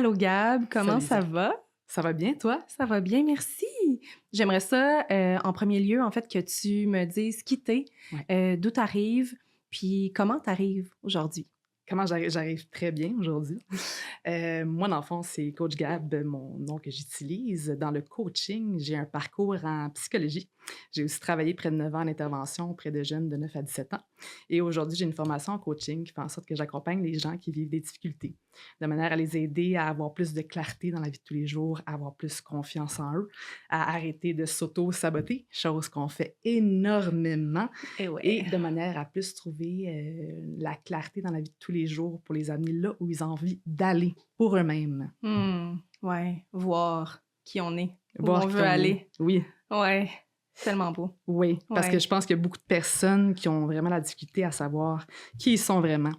Allô Gab, comment Salut, ça va? ça va bien, toi? Ça va bien, merci. J'aimerais ça, en premier lieu, en fait, que tu me dises qui t'es, Ouais. d'où t'arrives, puis comment t'arrives aujourd'hui. Comment j'arrive très bien aujourd'hui. Moi, dans le fond, c'est Coach Gab, mon nom que j'utilise. Dans le coaching, j'ai un parcours en psychologie. J'ai aussi travaillé près de 9 ans en intervention auprès de jeunes de 9 à 17 ans. Et aujourd'hui, j'ai une formation en coaching qui fait en sorte que j'accompagne les gens qui vivent des difficultés, de manière à les aider à avoir plus de clarté dans la vie de tous les jours, à avoir plus confiance en eux, à arrêter de s'auto-saboter, chose qu'on fait énormément, Eh ouais. et de manière à plus trouver la clarté dans la vie de tous les jours pour les amener là où ils ont envie d'aller pour eux-mêmes. Ouais, voir qui on est, où Voir on qui veut on est. aller. Oui, Ouais, tellement beau. oui, parce que Ouais. je pense qu'il y a beaucoup de personnes qui ont vraiment la difficulté à savoir qui ils sont vraiment,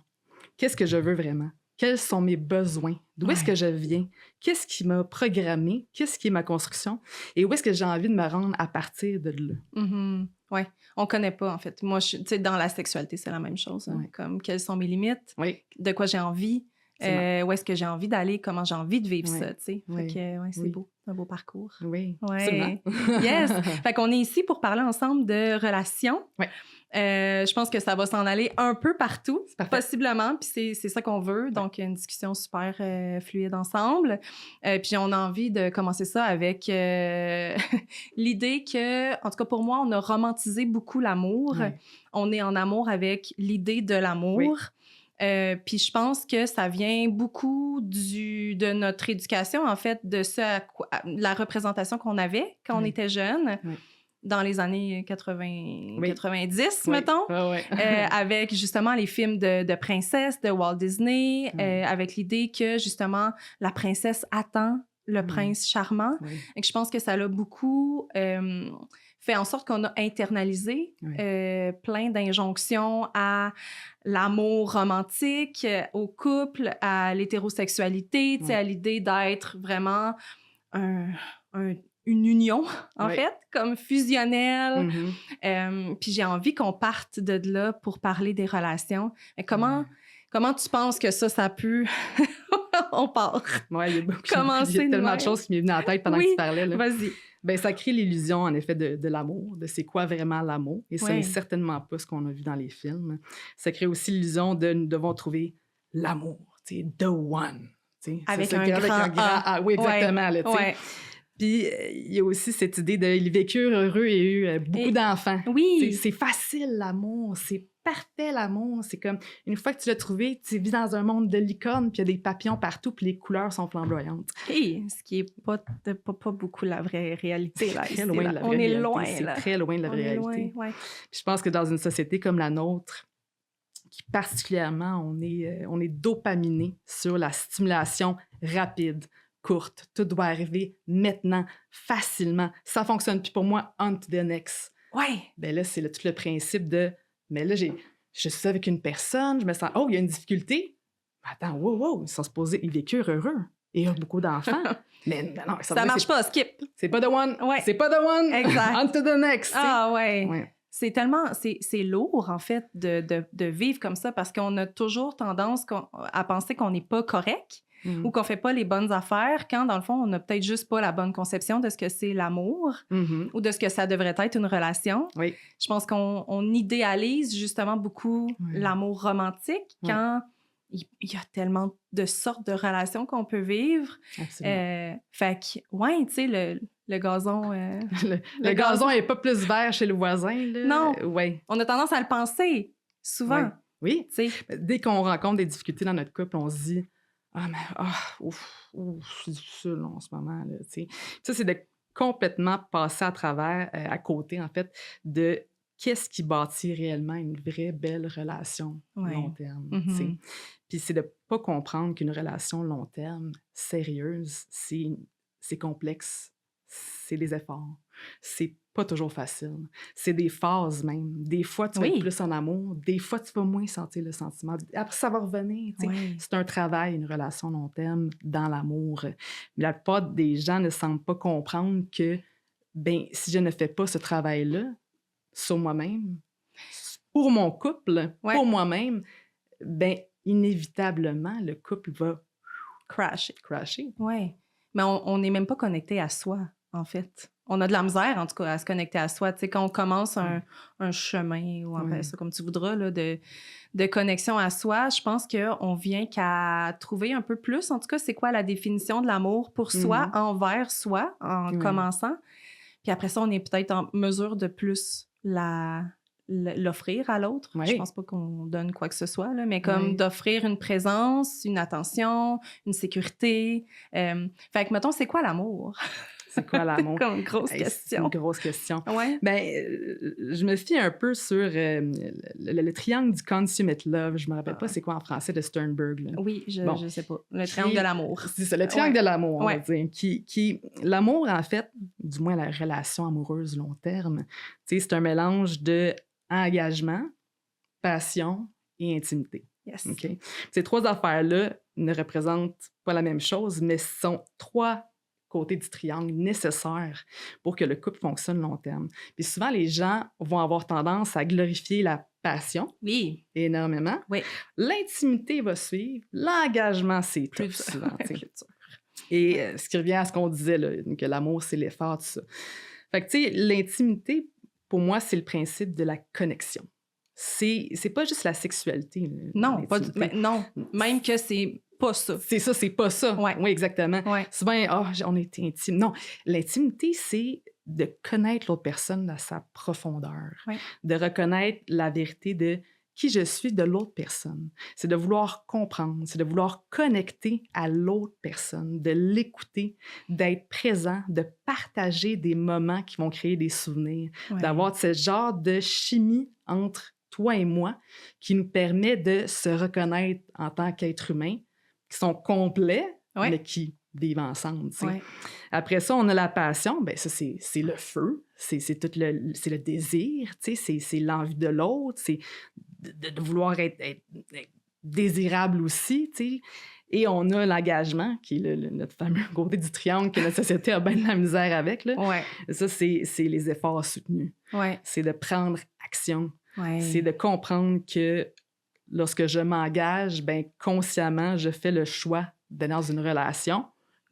qu'est-ce que je veux vraiment, quels sont mes besoins, d'où est-ce que Ouais. je viens, qu'est-ce qui m'a programmé, qu'est-ce qui est ma construction et où est-ce que j'ai envie de me rendre à partir de là. Ouais, on connaît pas, en fait. Moi, tu sais, dans la sexualité, c'est la même chose, hein. Ouais. Comme, quelles sont mes limites, Oui, de quoi j'ai envie, absolument. où est-ce que j'ai envie d'aller, comment j'ai envie de vivre Oui, ça, tu sais. Fait oui, que, ouais, c'est oui, beau, c'est un beau parcours. oui, absolument. Ouais, yes! Fait qu'on est ici pour parler ensemble de relations. Oui, Je pense que ça va s'en aller un peu partout, c'est parfait. possiblement, puis c'est ça qu'on veut. Ouais. Donc, une discussion super fluide ensemble. Puis on a envie de commencer ça avec l'idée que, en tout cas pour moi, on a romantisé beaucoup l'amour. Ouais. On est en amour avec l'idée de l'amour. Oui. Puis je pense que ça vient beaucoup de notre éducation, en fait, de la représentation qu'on avait quand on Oui. était jeune, Oui. dans les années 80, Oui. 90, Oui. mettons, Ouais. avec justement les films de princesses de Walt Disney, Ouais. avec l'idée que justement la princesse attend le prince charmant. Oui. Et que je pense que ça l'a beaucoup fait en sorte qu'on a internalisé Oui. plein d'injonctions à l'amour romantique, au couple, à l'hétérosexualité, tu sais, Oui. à l'idée d'être vraiment un, une union, en Oui. fait, comme fusionnelle. Mhm. Puis j'ai envie qu'on parte de là pour parler des relations. Mais Ouais. comment tu penses que ça peut... On part. Ouais, il y a Commencer de tellement de même. choses qui m'est venues en tête pendant que tu Oui, parlais, là. vas-y. Ben, ça crée l'illusion, en effet, de l'amour, de c'est quoi vraiment l'amour. Et ce n'est Ouais. certainement pas ce qu'on a vu dans les films. Ça crée aussi l'illusion de nous devons trouver l'amour, tu sais, the one. Tu sais, Avec c'est un grand A. A. Oui, exactement, Ouais, là, tu sais. ouais. Puis, il y a aussi cette idée de ils vécurent heureux et eu beaucoup Et- d'enfants. Oui. C'est facile, l'amour. C'est parfait, l'amour. C'est comme, une fois que tu l'as trouvé, tu vis dans un monde de licornes, puis il y a des papillons partout, puis les couleurs sont flamboyantes. Et ce qui est pas beaucoup la vraie réalité, là. Très Ici, loin là. de la On vraie est réalité. loin, C'est là. très loin de la On vraie est loin, réalité. ouais. Puis je pense que dans une société comme la nôtre, qui particulièrement, on est dopaminé sur la stimulation rapide, courte. Tout doit arriver maintenant, facilement. Ça fonctionne. Puis pour moi, on to the next. Ouais. Ben là, c'est tout le principe de, mais là, je suis avec une personne, je me sens, oh, il y a une difficulté. Attends, wow, ils sont supposés, ils vécurent heureux. Et il y a beaucoup d'enfants. Mais non, Ça marche pas, skip. C'est pas the one. Ouais. C'est pas the one. Exact. On to the next. Ah ouais. Ouais. C'est tellement... C'est lourd, en fait, de vivre comme ça parce qu'on a toujours tendance à penser qu'on n'est pas correct ou qu'on fait pas les bonnes affaires quand, dans le fond, on n'a peut-être juste pas la bonne conception de ce que c'est l'amour ou de ce que ça devrait être une relation. Oui. Je pense qu'on idéalise justement beaucoup l'amour romantique quand il y a tellement de sortes de relations qu'on peut vivre. Absolument. Fait que, ouais, tu sais, le gazon... le gazon est pas plus vert chez le voisin, là. Non. Ouais. On a tendance à le penser, souvent. Oui. Tu sais. Dès qu'on rencontre des difficultés dans notre couple, on se dit « Ah, mais c'est difficile en ce moment. » là, tu sais. Ça, c'est de complètement passer à travers, à côté, en fait, de qu'est-ce qui bâtit réellement une vraie belle relation long terme. Tu sais. Puis c'est de pas comprendre qu'une relation long terme, sérieuse, c'est complexe, c'est des efforts, c'est pas toujours facile, c'est des phases même. Des fois, tu vas être plus en amour, des fois, tu vas moins sentir le sentiment. Après, ça va revenir. Tu sais. C'est un travail, une relation long terme dans l'amour. Mais la plupart des gens ne semblent pas comprendre que, ben, si je ne fais pas ce travail-là sur moi-même, pour mon couple, pour moi-même, ben inévitablement, le couple va crasher. Crasher. Oui. Mais on n'est même pas connecté à soi, en fait. On a de la misère, en tout cas, à se connecter à soi. Tu sais, quand on commence un chemin, ou appelle ça comme tu voudras, là, de connexion à soi, je pense qu'on vient qu'à trouver un peu plus, en tout cas, c'est quoi la définition de l'amour pour soi, envers soi, en commençant. Puis après ça, on est peut-être en mesure de plus l'offrir à l'autre. Je pense pas qu'on donne quoi que ce soit, là, mais comme d'offrir une présence, une attention, une sécurité. Fait que, mettons, c'est quoi l'amour? C'est quoi l'amour? C'est comme une grosse question. C'est une grosse question. Ouais. Ben, je me fie un peu sur le triangle du consummate love. Je me rappelle pas c'est quoi en français de Sternberg. Là. Oui, je sais pas. Le triangle de l'amour. C'est ça, le triangle de l'amour, on va dire. L'amour, en fait, du moins la relation amoureuse long terme, c'est un mélange de engagement, passion et intimité. Yes. Okay? Ces trois affaires-là ne représentent pas la même chose, mais sont trois côtés du triangle nécessaires pour que le couple fonctionne long terme. Puis souvent, les gens vont avoir tendance à glorifier la passion énormément. Oui. L'intimité va suivre. L'engagement, c'est tout souvent. Et ce qui revient à ce qu'on disait, là, que l'amour, c'est l'effort, tout ça. Fait que, tu sais, l'intimité, pour moi, c'est le principe de la connexion. C'est pas juste la sexualité. Non, non, même que c'est pas ça. C'est ça, c'est pas ça. Ouais. Oui, exactement. Ouais. Souvent, on est intime. Non, l'intimité, c'est de connaître l'autre personne à sa profondeur, de reconnaître la vérité de qui je suis de l'autre personne. C'est de vouloir comprendre, c'est de vouloir connecter à l'autre personne, de l'écouter, d'être présent, de partager des moments qui vont créer des souvenirs, d'avoir ce genre de chimie entre toi et moi qui nous permet de se reconnaître en tant qu'être humain, qui sont complets, mais qui vivent ensemble. Après ça, on a la passion. Ben ça, c'est le feu, c'est le désir, c'est l'envie de l'autre, c'est de vouloir être désirable aussi, t'sais. Et on a l'engagement, qui est notre fameux côté du triangle que notre société a bien de la misère avec. Là. Ça, c'est les efforts soutenus. C'est de prendre action. C'est de comprendre que lorsque je m'engage, ben consciemment, je fais le choix d'être dans une relation,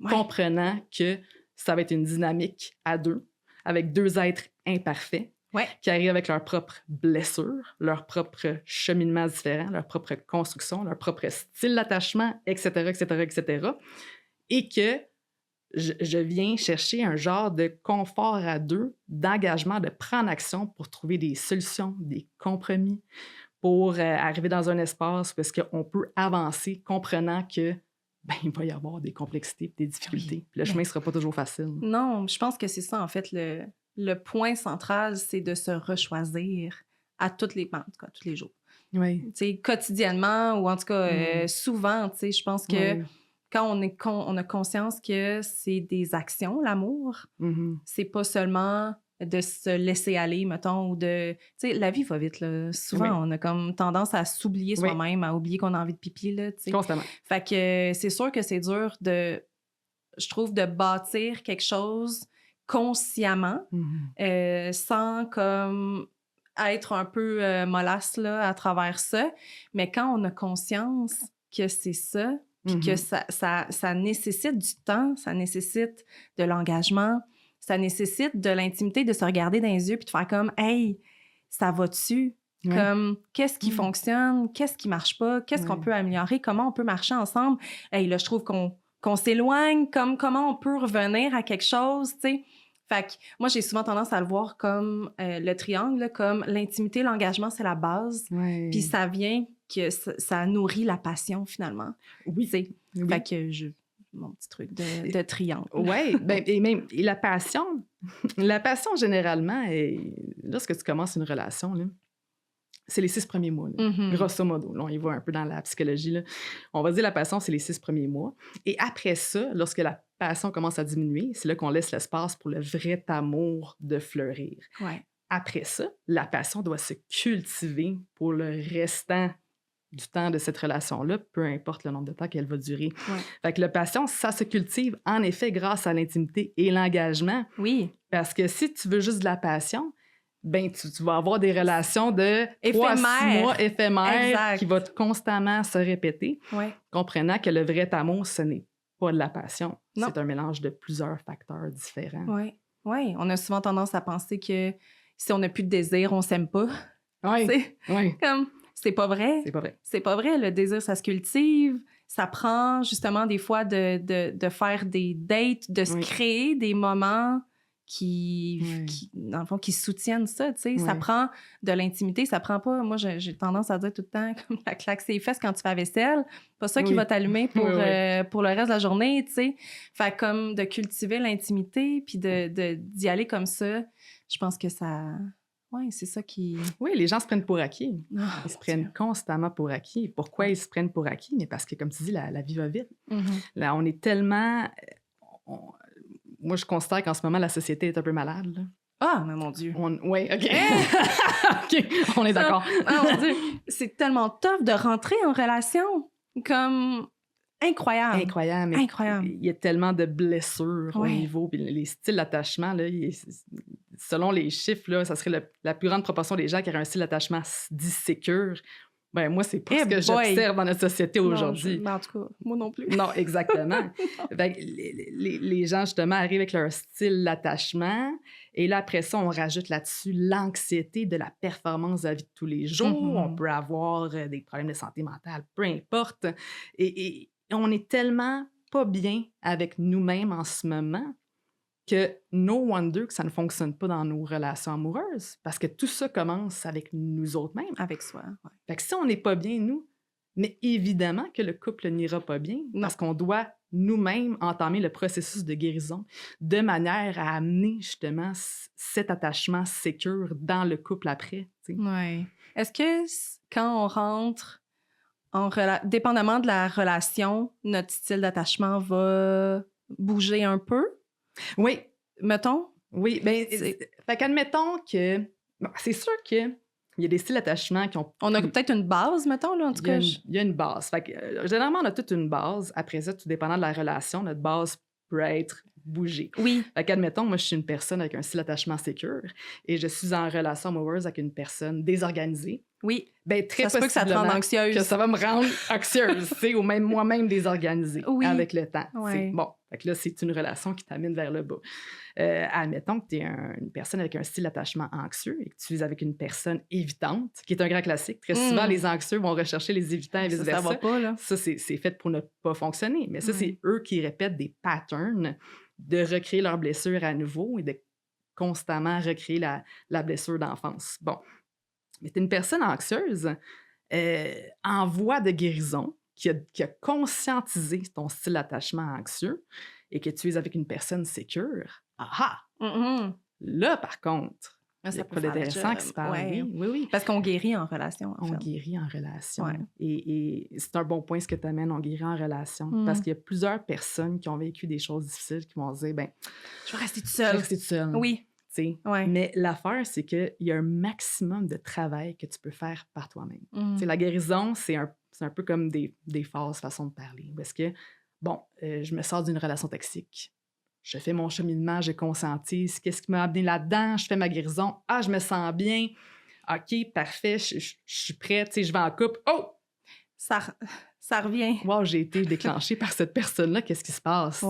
comprenant que ça va être une dynamique à deux, avec deux êtres imparfaits, qui arrivent avec leurs propres blessures, leur propre cheminement différent, leur propre construction, leur propre style d'attachement, etc., etc., etc. Et que je viens chercher un genre de confort à deux, d'engagement, de prendre action pour trouver des solutions, des compromis, pour arriver dans un espace où est-ce qu'on peut avancer, comprenant que il va y avoir des complexités, des difficultés. Puis le chemin ne sera pas toujours facile. Non, je pense que c'est ça, en fait, le point central, c'est de se rechoisir à tous les jours. Oui. Quotidiennement, ou en tout cas souvent, je pense que quand on a conscience que c'est des actions, l'amour, c'est pas seulement de se laisser aller, mettons, ou de... Tu sais, la vie va vite, là. Souvent, on a comme tendance à s'oublier soi-même, à oublier qu'on a envie de pipi, là, tu sais. Constamment. Fait que c'est sûr que c'est dur je trouve, de bâtir quelque chose consciemment, sans comme être un peu mollasse, là, à travers ça. Mais quand on a conscience que c'est ça, puis que ça nécessite du temps, ça nécessite de l'engagement, ça nécessite de l'intimité, de se regarder dans les yeux puis de faire comme « Hey, ça va-tu? » Comme « Qu'est-ce qui fonctionne? Qu'est-ce qui marche pas? Qu'est-ce qu'on peut améliorer? Comment on peut marcher ensemble? » Hey, là, je trouve qu'on s'éloigne, comme comment on peut revenir à quelque chose, tu sais. Fait que moi, j'ai souvent tendance à le voir comme le triangle, là, comme l'intimité, l'engagement, c'est la base. Puis ça vient que ça nourrit la passion, finalement. Oui. Fait que mon petit truc de triangle. Oui, et la passion, généralement, lorsque tu commences une relation, là, c'est les 6 premiers mois, là, grosso modo. Là, on y va un peu dans la psychologie. Là. On va dire la passion, c'est les 6 premiers mois. Et après ça, lorsque la passion commence à diminuer, c'est là qu'on laisse l'espace pour le vrai amour de fleurir. Après ça, la passion doit se cultiver pour le restant du temps de cette relation-là, peu importe le nombre de temps qu'elle va durer. Fait que la passion, ça se cultive en effet grâce à l'intimité et l'engagement. Oui. Parce que si tu veux juste de la passion, tu vas avoir des relations de 3 à 6 mois éphémères qui vont constamment se répéter, comprenant que le vrai amour, ce n'est pas de la passion. Non. C'est un mélange de plusieurs facteurs différents. Oui. Oui. On a souvent tendance à penser que si on n'a plus de désir, on s'aime pas. Oui. C'est Oui. comme, c'est pas vrai. C'est pas vrai. C'est pas vrai. Le désir, ça se cultive. Ça prend justement des fois de faire des dates, de se créer des moments qui, dans le fond, qui soutiennent ça, tu sais. Ça prend de l'intimité, ça prend pas... Moi, j'ai tendance à dire tout le temps, comme la claque ses fesses quand tu fais la vaisselle, pas ça qui va t'allumer pour le reste de la journée, tu sais. Fait comme de cultiver l'intimité, puis d'y aller comme ça, je pense que ça... Oui, c'est ça qui... Oui, les gens se prennent pour acquis. Oh, ils se prennent constamment pour acquis. Pourquoi ils se prennent pour acquis? Mais parce que, comme tu dis, la vie va vite. Là, on est tellement... Moi, je constate qu'en ce moment, la société est un peu malade. Là. Ah, mais mon Dieu! Oui, OK. OK, on est d'accord. Ah, mon Dieu! C'est tellement tough de rentrer en relation. Comme... Incroyable. Incroyable. Incroyable. Il y a tellement de blessures au niveau. Puis les styles d'attachement, là, selon les chiffres, là, ça serait la plus grande proportion des gens qui auraient un style d'attachement dit sécure. Ben moi, c'est pas ce que j'observe dans notre société aujourd'hui. En tout cas, moi non plus. Non, exactement. Fait que les gens, justement, arrivent avec leur style d'attachement. Et là, après ça, on rajoute là-dessus l'anxiété de la performance de la vie de tous les jours. On peut avoir des problèmes de santé mentale, peu importe. Et on est tellement pas bien avec nous-mêmes en ce moment que no wonder que ça ne fonctionne pas dans nos relations amoureuses, parce que tout ça commence avec nous autres mêmes. Avec soi, oui. Fait que si on n'est pas bien, nous, mais évidemment que le couple n'ira pas bien, parce qu'on doit nous-mêmes entamer le processus de guérison de manière à amener justement cet attachement sécure dans le couple après. Oui. Est-ce que quand on rentre dépendamment de la relation, notre style d'attachement va bouger un peu? Oui. Mettons? Oui, bien, fait qu'admettons que... Bon, c'est sûr qu'il y a des styles d'attachement qui ont... On a peut-être une base, mettons, là, en tout cas. Il y a une base. Fait que, généralement, on a toute une base. Après ça, tout dépendant de la relation, notre base peut être bougée. Oui. Fait qu'admettons, moi, je suis une personne avec un style d'attachement sécure et je suis en relation amoureuse avec une personne désorganisée. Oui. Ben, très ça se peut que ça te rende anxieuse. Que ça va me rendre anxieuse, ou même moi-même désorganisée avec le temps. Ouais. Bon, fait que là, c'est une relation qui t'amène vers le bas. Admettons que tu es une personne avec un style d'attachement anxieux et que tu vis avec une personne évitante, qui est un grand classique. Très souvent, les anxieux vont rechercher les évitants et vice-versa. Ça va pas, là. Ça, c'est fait pour ne pas fonctionner. Mais ça, c'est eux qui répètent des patterns de recréer leur blessure à nouveau et de constamment recréer la blessure d'enfance. Bon. Mais tu es une personne anxieuse en voie de guérison qui a conscientisé ton style d'attachement anxieux et que tu es avec une personne sécure. Là, par contre, il y a pas d'intéressant qui se parle. Oui. Parce qu'on guérit en relation, en fait. On guérit en relation. Et c'est un bon point ce que tu amènes, on guérit en relation. Parce qu'il y a plusieurs personnes qui ont vécu des choses difficiles qui vont se dire, je vais rester toute seule. Oui. Mais l'affaire, c'est qu'il y a un maximum de travail que tu peux faire par toi-même. La guérison, c'est un peu comme des phases, façon de parler. Parce que, je me sors d'une relation toxique. Je fais mon cheminement, je conscientise. Qu'est-ce qui m'a amené là-dedans? Je fais ma guérison. Ah, je me sens bien. OK, parfait, je suis prête. Je vais en couple. Oh! Ça revient. Wow, j'ai été déclenchée par cette personne-là. Qu'est-ce qui se passe?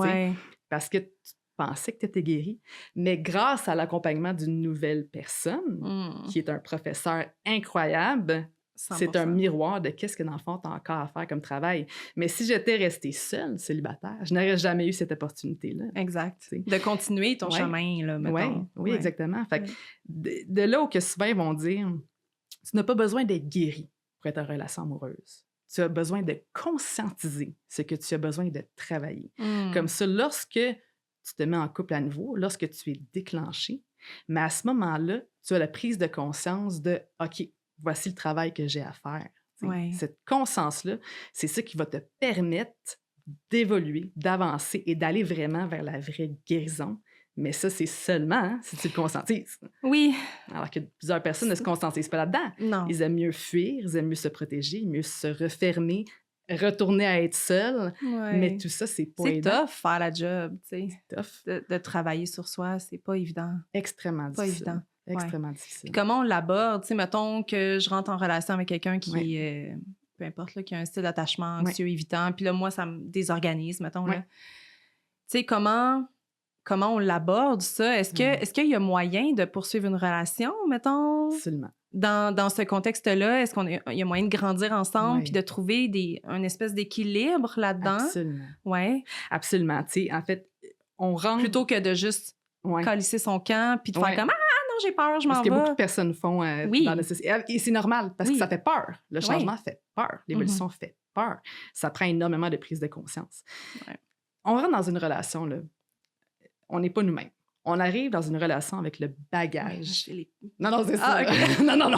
Parce que tu pensais que tu étais guérie. Mais grâce à l'accompagnement d'une nouvelle personne, qui est un professeur incroyable, 100%. C'est un miroir de qu'est-ce que, dans le fond, tu as encore à faire comme travail. Mais si j'étais restée seule, célibataire, je n'aurais jamais eu cette opportunité-là. Exact. De continuer ton chemin, là, mettons. Oui, exactement. Fait que de là où que souvent, ils vont dire, tu n'as pas besoin d'être guéri pour être en relation amoureuse. Tu as besoin de conscientiser ce que tu as besoin de travailler. Comme ça, lorsque tu te mets en couple à nouveau, lorsque tu es déclenché, mais à ce moment-là, tu as la prise de conscience de « OK, voici le travail que j'ai à faire. » Cette conscience-là, c'est ça qui va te permettre d'évoluer, d'avancer et d'aller vraiment vers la vraie guérison. Mais ça, c'est seulement si tu le conscientises. Oui. Alors que plusieurs personnes ne se conscientisent pas là-dedans. Non. Ils aiment mieux fuir, ils aiment mieux se protéger, mieux se refermer, retourner à être seul. Mais tout ça, c'est pas évident. C'est tough faire la job, tu sais. C'est tough. De travailler sur soi, c'est pas évident. Extrêmement difficile. Pas évident. Extrêmement difficile. Puis comment on l'aborde? Tu sais, mettons que je rentre en relation avec quelqu'un qui est peu importe, là, qui a un style d'attachement Ouais. anxieux, évitant, puis là, moi, ça me désorganise, mettons, Ouais. là. Tu sais, comment on l'aborde, ça? Est-ce qu'il y a moyen de poursuivre une relation, mettons, Absolument. dans ce contexte-là? Est-ce il y a moyen de grandir ensemble puis Ouais. de trouver une espèce d'équilibre là-dedans? Absolument. Ouais. Absolument. Tu sais, en fait, on rentre... Plutôt que de juste Ouais. calisser son camp puis de faire Ouais. comme « Ah non, j'ai peur, je Parce m'en que beaucoup de vais. personnes font Oui. dans la société. Et c'est normal, parce que Oui. ça fait peur. Le Oui. changement fait peur. L'évolution fait peur. Ça prend énormément de prise de conscience. Ouais. On rentre dans une relation, là. On n'est pas nous-mêmes. On arrive dans une relation avec le bagage. Ouais, Non, c'est ça. Ah, OK. Non. Non.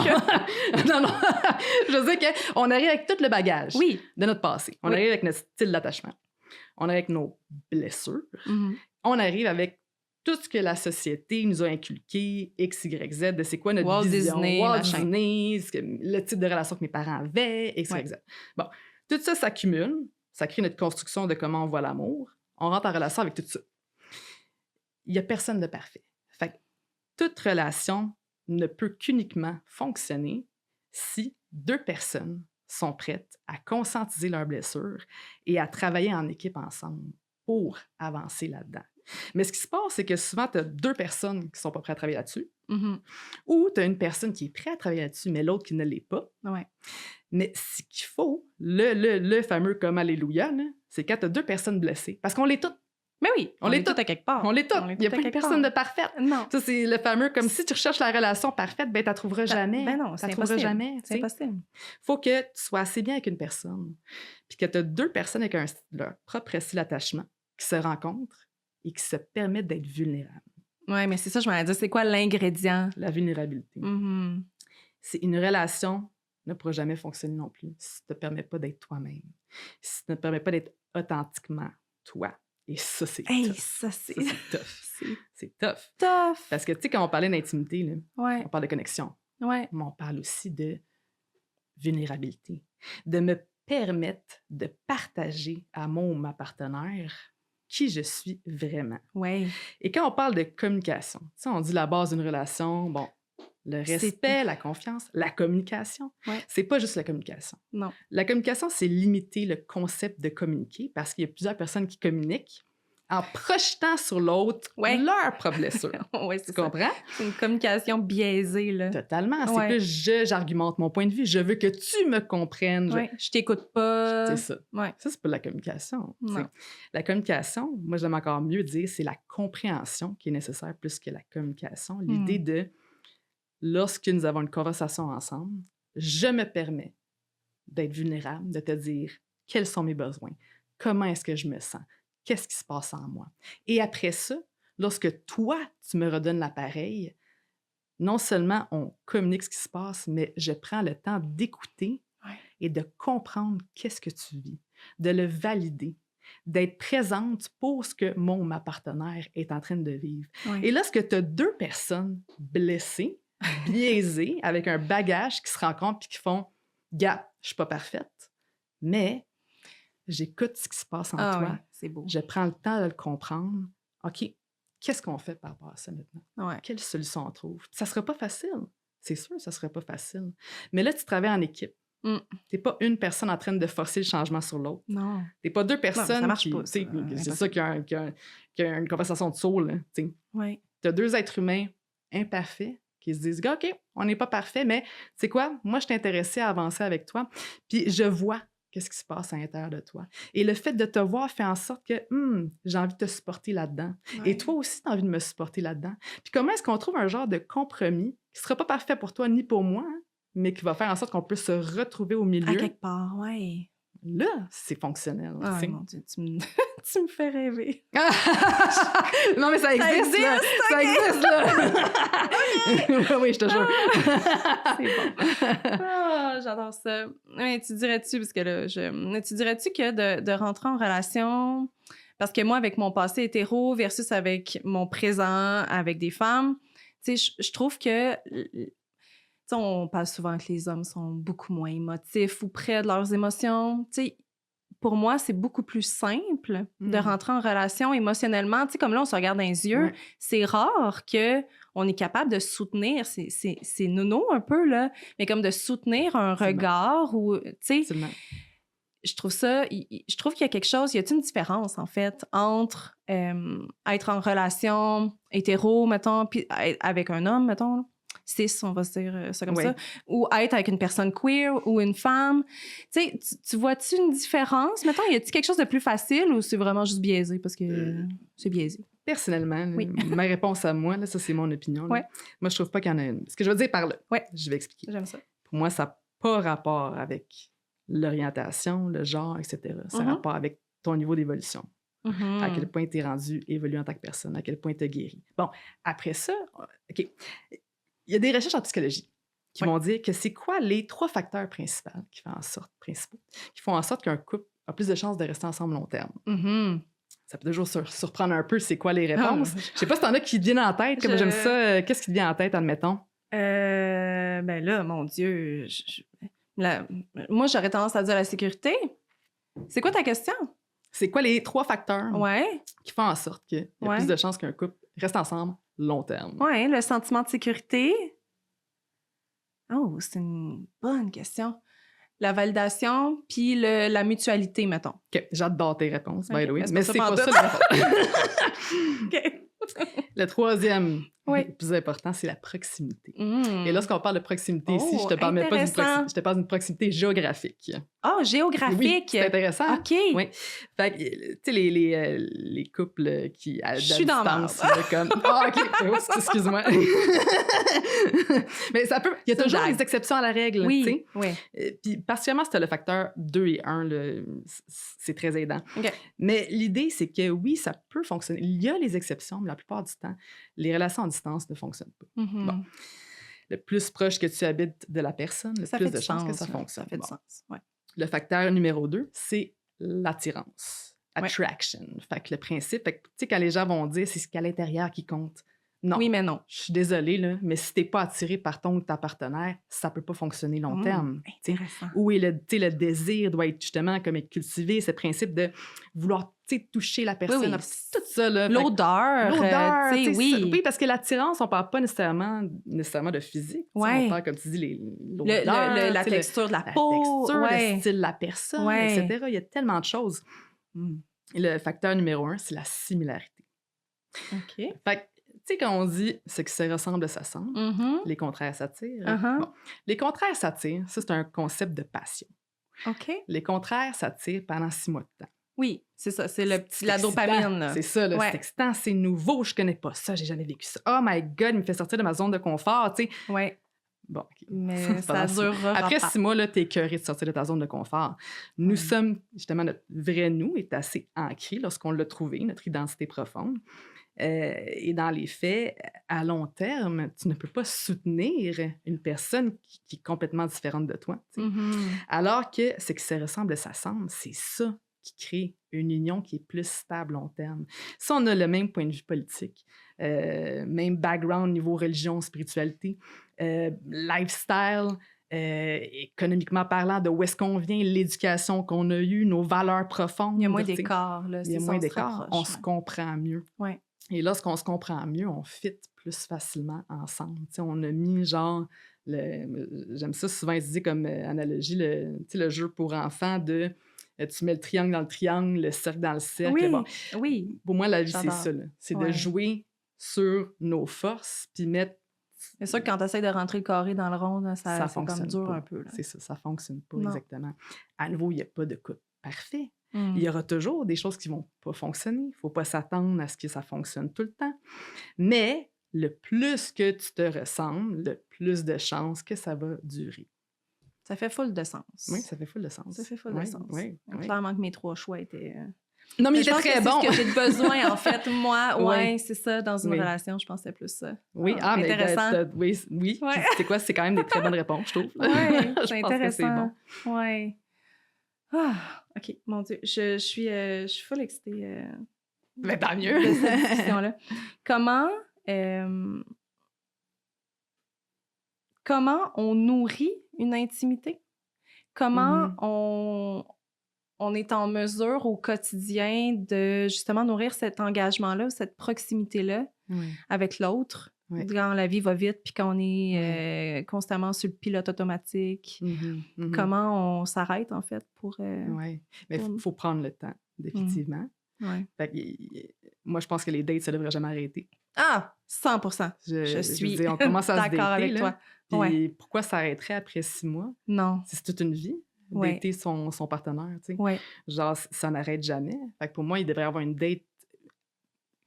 Je veux dire qu'on arrive avec tout le bagage Oui. de notre passé. On Oui. arrive avec notre style d'attachement. On arrive avec nos blessures. Mhm. On arrive avec tout ce que la société nous a inculqué, X, Y, Z, de c'est quoi notre Walt vision. Disney, Walt machin. Disney, le type de relation que mes parents avaient, X, Y, Z. Bon, tout ça s'accumule. Ça crée notre construction de comment on voit l'amour. On rentre en relation avec tout ça. Il n'y a personne de parfait. Fait que toute relation ne peut qu'uniquement fonctionner si deux personnes sont prêtes à conscientiser leurs blessures et à travailler en équipe ensemble pour avancer là-dedans. Mais ce qui se passe, c'est que souvent, tu as deux personnes qui ne sont pas prêtes à travailler là-dessus, Mhm. ou tu as une personne qui est prête à travailler là-dessus, mais l'autre qui ne l'est pas. Ouais. Mais ce qu'il faut, le fameux comme Alléluia, là, c'est quand tu as deux personnes blessées. Parce qu'on l'est toutes. Mais oui, on est toutes à quelque part. On l'est toutes. Il n'y a plus personne de parfaite. Non. Ça, c'est le fameux comme si tu recherches la relation parfaite, ben tu la trouveras jamais. Ben non, c'est impossible. Jamais. C'est impossible. Faut que tu sois assez bien avec une personne, puis que tu as deux personnes avec leur propre style d'attachement qui se rencontrent et qui se permettent d'être vulnérables. Oui, mais c'est ça, je m'allais dire, c'est quoi l'ingrédient? La vulnérabilité. Mhm. C'est une relation ne pourra jamais fonctionner non plus si ça ne te permet pas d'être toi-même, si ça ne te permet pas d'être authentiquement toi. Et ça, c'est tough. Ça, c'est tough. C'est tough. Tough. Parce que, tu sais, quand on parlait d'intimité, là, Ouais. on parle de connexion, Ouais. mais on parle aussi de vulnérabilité, de me permettre de partager à mon ou ma partenaire qui je suis vraiment. Ouais. Et quand on parle de communication, tu sais, on dit la base d'une relation, bon, le respect, la confiance, la communication. Ouais. C'est pas juste la communication. Non. La communication, c'est limiter le concept de communiquer parce qu'il y a plusieurs personnes qui communiquent en projetant sur l'autre leur propre blessure. Oui, tu comprends? C'est une communication biaisée, là. Totalement. C'est plus j'argumente mon point de vue. Je veux que tu me comprennes. Je t'écoute pas. C'est ça. Ouais. Ça, c'est pas de la communication. Non. La communication, moi, j'aime encore mieux dire, c'est la compréhension qui est nécessaire plus que la communication. L'idée de, lorsque nous avons une conversation ensemble, je me permets d'être vulnérable, de te dire quels sont mes besoins, comment est-ce que je me sens, qu'est-ce qui se passe en moi. Et après ça, lorsque toi, tu me redonnes l'appareil, non seulement on communique ce qui se passe, mais je prends le temps d'écouter et de comprendre qu'est-ce que tu vis, de le valider, d'être présente pour ce que mon ou ma partenaire est en train de vivre. Et lorsque tu as deux personnes blessées, biaisées, avec un bagage qui se rencontrent puis qui font « Gars, je suis pas parfaite, mais j'écoute ce qui se passe en toi. Ouais, c'est beau. Je prends le temps de le comprendre. OK, qu'est-ce qu'on fait par rapport à ça maintenant? Ouais. Quelle solution on trouve? Ça sera pas facile. C'est sûr, ça sera pas facile. Mais là, tu travailles en équipe. T'es pas une personne en train de forcer le changement sur l'autre. Non. T'es pas deux personnes ça marche qui... pas, C'est ça qui a une conversation de soul. Ouais. T'as deux êtres humains imparfaits qui se disent « OK, on n'est pas parfait, mais tu sais quoi? Moi, je suis intéressée à avancer avec toi. Puis je vois qu'est-ce qui se passe à l'intérieur de toi. Et le fait de te voir fait en sorte que j'ai envie de te supporter là-dedans. Et toi aussi, tu as envie de me supporter là-dedans. Puis comment est-ce qu'on trouve un genre de compromis qui ne sera pas parfait pour toi ni pour moi, hein, mais qui va faire en sorte qu'on peut se retrouver au milieu? À quelque part, oui. Là, c'est fonctionnel. Ah, mon Dieu, tu me fais rêver. Non, mais ça existe, là! Ça existe, là! Oui, je te jure. C'est bon. Ah, j'adore ça. Mais tu dirais-tu, parce que là, tu dirais-tu que de rentrer en relation, parce que moi, avec mon passé hétéro versus avec mon présent avec des femmes, tu sais, je trouve que... on parle souvent que les hommes sont beaucoup moins émotifs ou près de leurs émotions. Tu sais, pour moi, c'est beaucoup plus simple de rentrer en relation émotionnellement. Tu sais, comme là, on se regarde dans les yeux. Ouais. C'est rare qu'on est capable de soutenir, c'est nono un peu, là, mais comme de soutenir un regard ou, tu sais, Absolument. je trouve je trouve qu'il y a quelque chose, y a-t-il une différence, en fait, entre être en relation hétéro, mettons, puis avec un homme, mettons, cis, on va se dire ça comme ça, ou être avec une personne queer ou une femme. Tu sais, tu vois-tu une différence? Mettons, y a-t-il quelque chose de plus facile ou c'est vraiment juste biaisé parce que c'est biaisé? Personnellement, Oui. ma réponse à moi, là, ça c'est mon opinion. Là. Ouais. Moi, je trouve pas qu'il y en a une. Ce que je veux dire par là, je vais expliquer. J'aime ça. Pour moi, ça n'a pas rapport avec l'orientation, le genre, etc. Ça a rapport avec ton niveau d'évolution. À quel point tu es rendu évolué en tant que personne, à quel point tu as guéri. Bon, après ça, OK. Il y a des recherches en psychologie qui vont dire que c'est quoi les 3 facteurs principaux qui font en sorte qu'un couple a plus de chances de rester ensemble long terme. Ça peut toujours surprendre un peu c'est quoi les réponses. Je sais pas si t'en as qui te viennent en tête, comme j'aime ça. Qu'est-ce qui te vient en tête, admettons? Ben là, mon Dieu, moi, j'aurais tendance à dire la sécurité. C'est quoi ta question? C'est quoi les 3 facteurs qui font en sorte qu'il y a plus de chances qu'un couple reste ensemble long terme? Oui, le sentiment de sécurité. Oh, c'est une bonne question. La validation, puis la mutualité, mettons. OK, j'adore tes réponses, by the way. Mais c'est pas ça la réponse. OK. Le troisième, le plus important, c'est la proximité. Et lorsqu'on parle de proximité ici, je te parle même pas je te parle d'une proximité géographique. Géographique! Oui, c'est intéressant. OK. Oui. Fait que, tu sais, les couples qui à suis distance, comme... OK, excuse-moi. Mais ça peut... Il y a toujours des exceptions à la règle, tu sais. Oui. Puis particulièrement, si tu as le facteur 2 et 1, c'est très aidant. Okay. Mais l'idée, c'est que oui, ça peut fonctionner. Il y a les exceptions, mais la plupart du temps, les relations à distance ne fonctionnent pas. Bon. Le plus proche que tu habites de la personne, le plus de chances que ça fonctionne. Ça fait du sens, ouais. Le facteur numéro 2, c'est l'attirance. Attraction. Fait que le principe, tu sais, quand les gens vont dire c'est ce qu'à l'intérieur qui compte. Non. Oui, mais non. Je suis désolée, là, mais si t'es pas attiré par ton ou ta partenaire, ça peut pas fonctionner long terme. Intéressant. Oui, le désir doit être justement comme être cultivé, ce principe de vouloir toucher la personne. Oui. Tout ça. Là, l'odeur. Oui, parce que l'attirance, on parle pas nécessairement de physique. On parle, comme tu dis, l'odeur. La texture de la peau. Le style de la personne, etc. Il y a tellement de choses. Et le facteur numéro 1, c'est la similarité. OK. Fait tu sais, quand on dit ce qui se ressemble s'assemble, les contraires s'attirent. Bon. Les contraires s'attirent, ça, c'est un concept de passion. OK. Les contraires s'attirent pendant 6 mois de temps. Oui, c'est ça, c'est la dopamine. Là. C'est ça, là, c'est excitant, c'est nouveau, je connais pas ça, j'ai jamais vécu ça. Oh my God, il me fait sortir de ma zone de confort, tu sais. Oui. Bon, OK. Mais ça durera. Après 6 mois, là, t'es écœuré de sortir de ta zone de confort. Nous sommes, justement, notre vrai nous est assez ancré lorsqu'on l'a trouvé, notre identité profonde. Et dans les faits, à long terme, tu ne peux pas soutenir une personne qui est complètement différente de toi. Alors que ce qui se ressemble s'assemble, c'est ça qui crée une union qui est plus stable long terme. Si on a le même point de vue politique, même background niveau religion, spiritualité, lifestyle, économiquement parlant, de où est-ce qu'on vient, l'éducation qu'on a eue, nos valeurs profondes. Il y a moins d'écart. Il y a moins d'écart. On se comprend mieux. Ouais. Et lorsqu'on se comprend mieux, on fit plus facilement ensemble. T'sais, on a mis genre, j'aime ça souvent utiliser comme analogie, le jeu pour enfants de tu mets le triangle dans le triangle, le cercle dans le cercle. Oui, bon. Oui. Pour moi, la vie, c'est ça. Là. C'est de jouer sur nos forces puis mettre. C'est sûr que quand tu essaies de rentrer le carré dans le rond, là, ça c'est comme dur pas. un peu. Là. C'est ça, ça fonctionne pas exactement. À nouveau, il n'y a pas de couple parfait. Mm. Il y aura toujours des choses qui vont pas fonctionner. Il ne faut pas s'attendre à ce que ça fonctionne tout le temps. Mais le plus que tu te ressembles, le plus de chances que ça va durer. Ça fait full de sens. Oui, ça fait full de sens. Ça fait full de sens. Oui. Clairement que mes 3 choix étaient... Non, mais il était très bon. C'est ce que j'ai besoin, en fait. Moi, c'est ça. Dans une relation, je pense que c'est plus ça. Oui, intéressant. Mais oui. C'est quoi? C'est quand même des très bonnes réponses, je trouve. Oui, c'est je intéressant. pense que c'est bon. Oui. Ah, OK. Mon Dieu, je suis full excitée. Mais tant mieux. De cette discussion-là. Comment on nourrit une intimité? Comment on on est en mesure au quotidien de justement nourrir cet engagement-là, cette proximité-là avec l'autre. Quand la vie va vite, puis quand on est constamment sur le pilote automatique, comment on s'arrête, en fait, pour... Oui, mais il faut prendre le temps, définitivement. Fait que, moi, je pense que les dates, ça devrait jamais arrêter. Ah! 100%. Je suis on commence à d'accord se dater, avec toi. Puis pourquoi ça arrêterait après 6 mois? Non. C'est toute une vie, dater son partenaire, tu sais. Genre, ça n'arrête jamais. Fait que pour moi, il devrait y avoir une date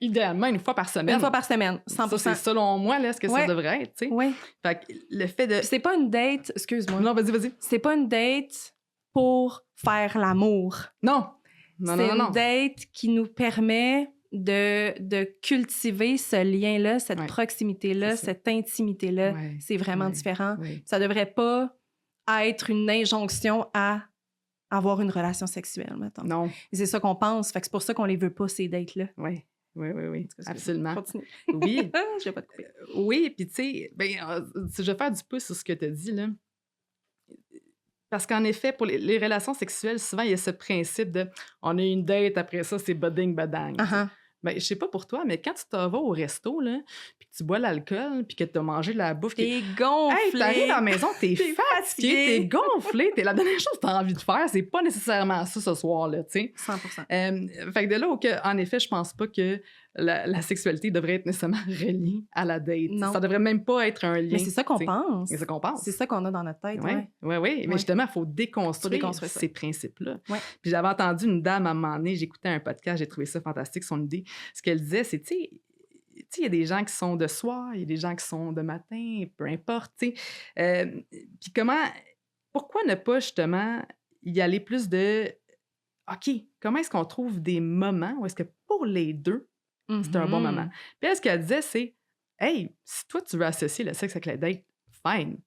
idéalement une fois par semaine. Une fois par semaine, 100%. Ça, c'est selon moi, là, ce que ça devrait être, tu sais. Fait que le fait de... Puis c'est pas une date... Excuse-moi. Non, vas-y. C'est pas une date pour faire l'amour. Non. C'est une date qui nous permet de cultiver ce lien-là, cette proximité-là, cette intimité-là. C'est vraiment différent. Ça devrait pas être une injonction à avoir une relation sexuelle, mettons. Non. Et c'est ça qu'on pense. Fait que c'est pour ça qu'on les veut pas, ces dates-là. Oui, absolument. Continue. Oui. Je vais pas te couper. Oui, puis tu sais, je vais faire du pouce sur ce que tu as dit, là. Parce qu'en effet, pour les relations sexuelles, souvent, il y a ce principe de « on a une date, après ça, c'est bading, badang ». Ben, je sais pas pour toi, mais quand tu t'en vas au resto, là, puis que tu bois l'alcool, puis que tu as mangé de la bouffe... T'es gonflé! Hey, t'arrives à la maison, t'es fatigué, t'es gonflé, la dernière chose que t'as envie de faire, c'est pas nécessairement ça ce soir-là, tu sais. 100%. Fait que de là, en effet, je pense pas que la sexualité devrait être nécessairement reliée à la date. Non. Ça devrait même pas être un lien. Mais c'est ça qu'on pense. C'est ça qu'on pense. C'est ça qu'on a dans notre tête, Oui. Mais justement, il faut déconstruire ces principes-là. Puis j'avais entendu une dame à un moment donné, j'écoutais un podcast, j'ai trouvé ça fantastique, son idée. Ce qu'elle disait, c'est, tu sais, il y a des gens qui sont de soir, il y a des gens qui sont de matin, peu importe, tu sais. Puis pourquoi ne pas justement y aller plus de, OK, comment est-ce qu'on trouve des moments où est-ce que pour les deux, c'est un bon moment. Puis elle, ce qu'elle disait, c'est, hey, si toi, tu veux associer le sexe avec la date, fine,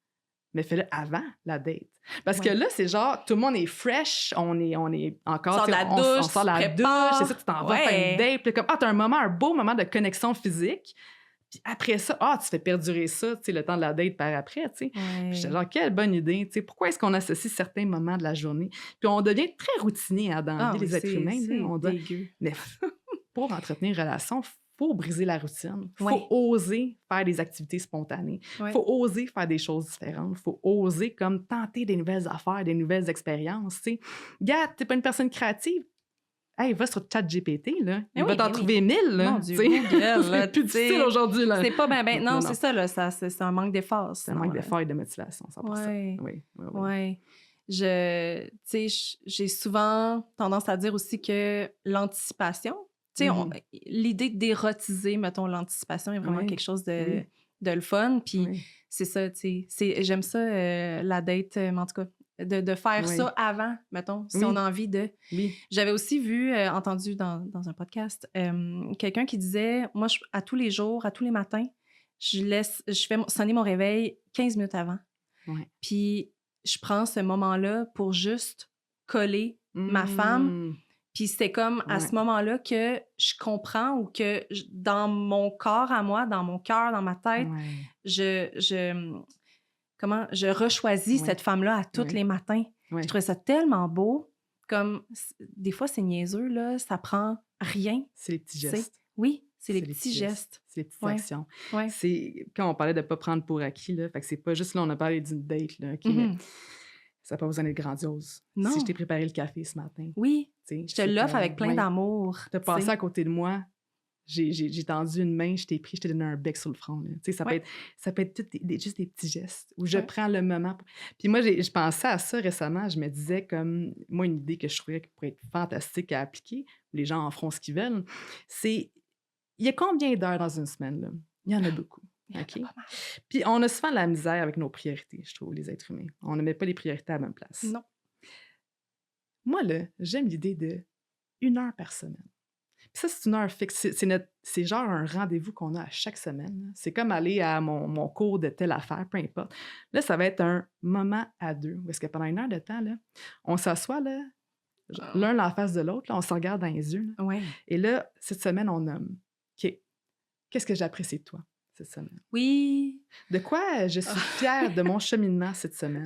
mais fais-le avant la date. Parce que là, c'est genre, tout le monde est fresh, on est encore... On sort de la douche, on sort de la douche, c'est ça, tu t'en vas faire une date, puis comme, t'as un beau moment de connexion physique, puis après ça, tu fais perdurer ça, tu sais, le temps de la date par après, tu sais. Puis j'étais genre, quelle bonne idée, tu sais, pourquoi est-ce qu'on associe certains moments de la journée? Puis on devient très routinier dans la vie, les êtres humains. Mais pour entretenir une relation, faut briser la routine. Faut oser faire des activités spontanées. Faut oser faire des choses différentes. Faut oser comme tenter des nouvelles affaires, des nouvelles expériences. Tu sais, gars, t'es pas une personne créative. Hey, va sur ChatGPT, là. Il va t'en trouver 1000, là. Mon Dieu, c'est plus difficile aujourd'hui, là. C'est pas ben. Non, c'est ça, là. C'est un manque d'effort. C'est un manque d'effort et de motivation, 100%. Oui. Tu sais, j'ai souvent tendance à dire aussi que l'anticipation, tu sais, l'idée d'érotiser, mettons, l'anticipation est vraiment quelque chose de le fun. Puis c'est ça, tu sais. J'aime ça, la date, en tout cas. De faire ça avant, mettons, si on a envie de... J'avais aussi entendu dans un podcast, quelqu'un qui disait, moi, à tous les jours, à tous les matins, je fais sonner mon réveil 15 minutes avant. Puis je prends ce moment-là pour juste coller ma femme. Puis c'est comme à ce moment-là que je comprends ou que dans mon corps à moi, dans mon cœur, dans ma tête, je rechoisis cette femme-là à tous les matins. Je trouvais ça tellement beau. Comme, des fois, c'est niaiseux, là. Ça prend rien. C'est les petits gestes. Oui, c'est les petits gestes. C'est les petites actions. C'est, quand on parlait de ne pas prendre pour acquis, là, fait que c'est pas juste, là, on a parlé d'une date, là, mais ça n'a pas besoin d'être grandiose. Non. Si je t'ai préparé le café ce matin. Oui, je te l'offre avec plein d'amour. Tu as passé à côté de moi. J'ai tendu une main, je t'ai pris, je t'ai donné un bec sur le front. Là. Ça peut être juste des petits gestes où je prends le moment. Puis moi, je pensais à ça récemment. Je me disais comme, moi, une idée que je trouvais qui pourrait être fantastique à appliquer, les gens en feront ce qu'ils veulent, c'est, il y a combien d'heures dans une semaine? Là? Il y en a beaucoup. Okay? Puis on a souvent la misère avec nos priorités, je trouve, les êtres humains. On ne met pas les priorités à la même place. Non. Moi, là, j'aime l'idée de 1 heure par semaine. Puis ça, c'est une heure fixe. C'est genre un rendez-vous qu'on a à chaque semaine. Là. C'est comme aller à mon cours de telle affaire, peu importe. Là, ça va être un moment à deux. Parce que pendant 1 heure de temps, là, on s'assoit là, l'un en face de l'autre, là, on se regarde dans les yeux. Là. Et là, cette semaine, on nomme. OK, qu'est-ce que j'apprécie de toi? cette semaine. Oui. De quoi je suis fière de mon cheminement cette semaine.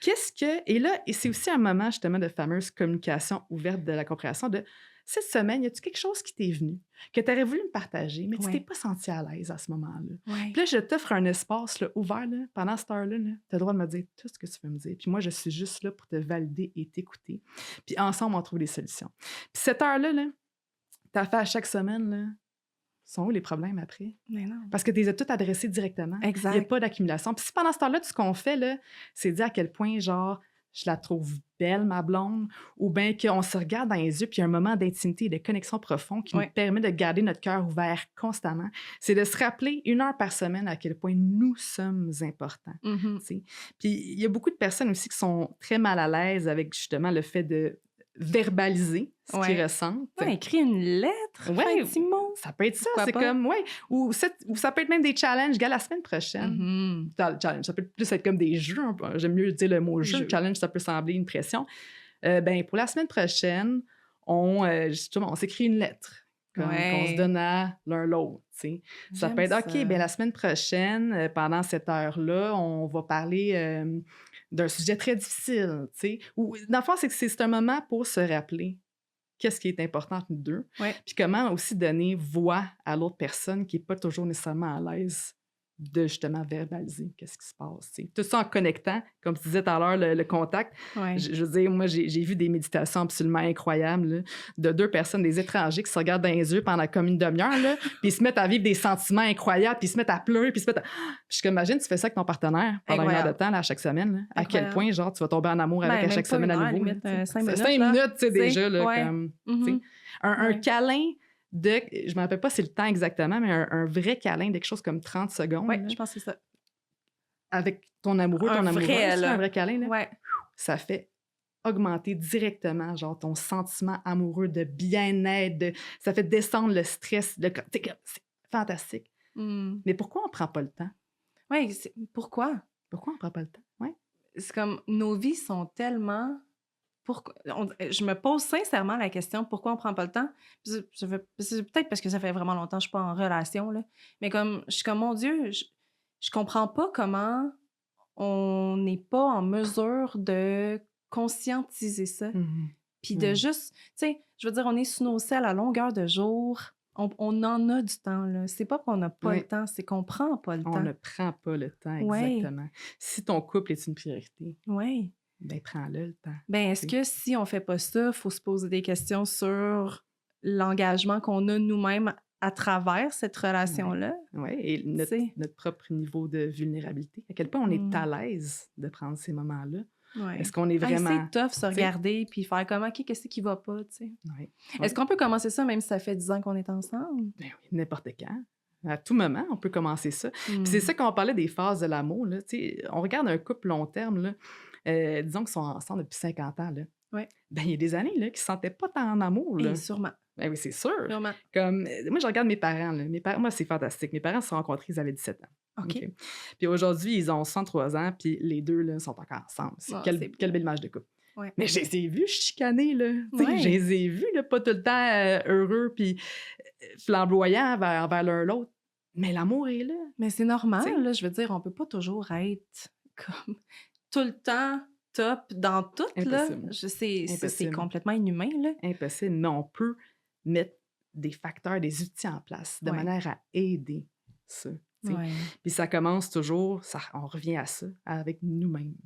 Qu'est-ce que... Et là, et c'est aussi un moment, justement, de fameuse communication ouverte de la compréhension de cette semaine, y a-tu quelque chose qui t'est venu, que tu aurais voulu me partager, mais tu t'es pas senti à l'aise à ce moment-là? Ouais. Puis là, je t'offre un espace là, ouvert, là, pendant cette heure-là, tu as le droit de me dire tout ce que tu veux me dire. Puis moi, je suis juste là pour te valider et t'écouter. Puis ensemble, on trouve des solutions. Puis cette heure-là, là, tu as fait à chaque semaine, là, sont où les problèmes après? Mais non. Parce que tu les as tous adressés directement. Exact. Il n'y a pas d'accumulation. Puis si pendant ce temps-là, tout ce qu'on fait, là, c'est dire à quel point, genre, je la trouve belle, ma blonde, ou bien qu'on se regarde dans les yeux, puis il y a un moment d'intimité et de connexion profonde qui nous permet de garder notre cœur ouvert constamment. C'est de se rappeler 1 heure par semaine à quel point nous sommes importants. Puis il y a beaucoup de personnes aussi qui sont très mal à l'aise avec justement le fait de verbaliser ce qu'ils ressentent. Écrire une lettre, un petit mot. Ça peut être ça, c'est comme, ou ça peut être même des challenges. Gars, la semaine prochaine, challenge, ça peut plus être comme des jeux. J'aime mieux dire le mot jeu. Challenge, ça peut sembler une pression. Pour la semaine prochaine, justement, on s'écrit une lettre qu'on se donne à l'un l'autre. Ça peut être, OK, la semaine prochaine, pendant cette heure-là, on va parler d'un sujet très difficile. Ou, dans le fond, c'est un moment pour se rappeler qu'est-ce qui est important entre nous deux, puis comment aussi donner voix à l'autre personne qui n'est pas toujours nécessairement à l'aise de justement verbaliser qu'est-ce qui se passe. T'sais. Tout ça en connectant, comme tu disais tout à l'heure, le contact. Je veux dire, moi, j'ai vu des méditations absolument incroyables là, de 2 personnes, des étrangers qui se regardent dans les yeux pendant comme une demi-heure, là, puis ils se mettent à vivre des sentiments incroyables, puis ils se mettent à pleurer, puis ils se mettent à... Puis j'imagine, tu fais ça avec ton partenaire pendant 1 heure de temps, là, à chaque semaine. Là. À quel point, genre, tu vas tomber en amour avec à chaque semaine à nouveau. 5 minutes, 5 minutes, tu sais, déjà, là, comme... Un câlin... je ne me rappelle pas c'est le temps exactement, mais un vrai câlin de quelque chose comme 30 secondes. Oui, je pense que c'est ça. Avec ton amoureux, ton amoureuse, un vrai câlin, là, ça fait augmenter directement genre ton sentiment amoureux de bien-être, ça fait descendre le stress. C'est fantastique. Mais pourquoi on ne prend pas le temps? Oui, pourquoi? Pourquoi on ne prend pas le temps? Ouais. C'est comme nos vies sont tellement... je me pose sincèrement la question pourquoi on prend pas le temps. C'est peut-être parce que ça fait vraiment longtemps que je suis pas en relation, là. Mais comme je suis comme mon Dieu, je comprends pas comment on n'est pas en mesure de conscientiser ça. Puis de juste, tu sais, je veux dire, on est sous nos selles à longueur de jour. On en a du temps, là. C'est pas qu'on n'a pas le temps, c'est qu'on prend pas le temps. On ne prend pas le temps, exactement. Si ton couple est une priorité. Oui. Ben, prends-le le temps. Ben, est-ce que si on fait pas ça, il faut se poser des questions sur l'engagement qu'on a nous-mêmes à travers cette relation-là? Oui, et notre propre niveau de vulnérabilité. À quel point on est à l'aise de prendre ces moments-là? Est-ce qu'on est vraiment... c'est tough se regarder puis faire comme, OK, qu'est-ce qui va pas, tu sais? Est-ce qu'on peut commencer ça même si ça fait 10 ans qu'on est ensemble? Ben oui, n'importe quand. À tout moment, on peut commencer ça. Puis c'est ça qu'on parlait des phases de l'amour, là. On regarde un couple long terme, là. Disons qu'ils sont ensemble depuis 50 ans, là. Ben, il y a des années, là, qui ne se sentaient pas tant en amour, là. Et sûrement. Ben oui, c'est sûr. Sûrement. Comme, moi, je regarde mes parents, là. Moi, c'est fantastique. Mes parents se sont rencontrés, ils avaient 17 ans. OK. Puis aujourd'hui, ils ont 63 ans, puis les deux, là, sont encore ensemble. Quelle belle image de couple. Mais je les ai vus chicaner, là. Je les ai vus, là, pas tout le temps heureux, puis flamboyants vers l'un l'autre. Mais l'amour est là. Mais c'est normal, là. Je veux dire, on peut pas toujours être comme tout le temps top dans tout, Impossible. là. C'est complètement inhumain, là. Impossible. Mais on peut mettre des facteurs, des outils en place de manière à aider ça. Puis ça commence toujours, on revient à ça, avec nous-mêmes.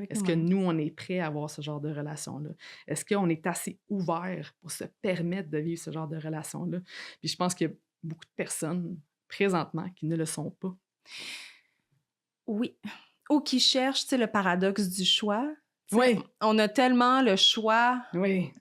Est-ce que nous, on est prêts à avoir ce genre de relation-là? Est-ce qu'on est assez ouvert pour se permettre de vivre ce genre de relation-là? Puis je pense qu'il y a beaucoup de personnes présentement qui ne le sont pas. Oui. Ou qui cherchent, tu sais, le paradoxe du choix. On a tellement le choix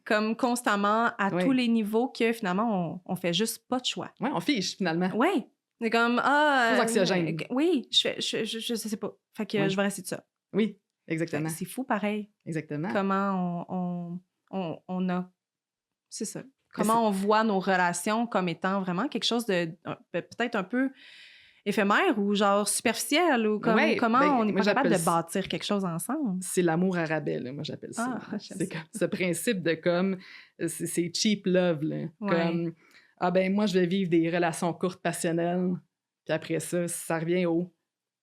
comme constamment à tous les niveaux que finalement, on fait juste pas de choix. Oui, on fiche finalement. Oui. C'est comme, Trop anxiogène. Oui, je sais pas. Fait que je vais rester de ça. Oui, exactement. C'est fou pareil. Exactement. Comment on a... C'est ça. Comment on voit nos relations comme étant vraiment quelque chose de peut-être un peu éphémère ou genre superficiel ou comment on n'est pas capable de bâtir quelque chose ensemble. C'est l'amour à rabais, là, moi j'appelle ça. C'est comme ce principe de comme c'est cheap love là. Comme ben moi je vais vivre des relations courtes passionnelles Puis après ça revient au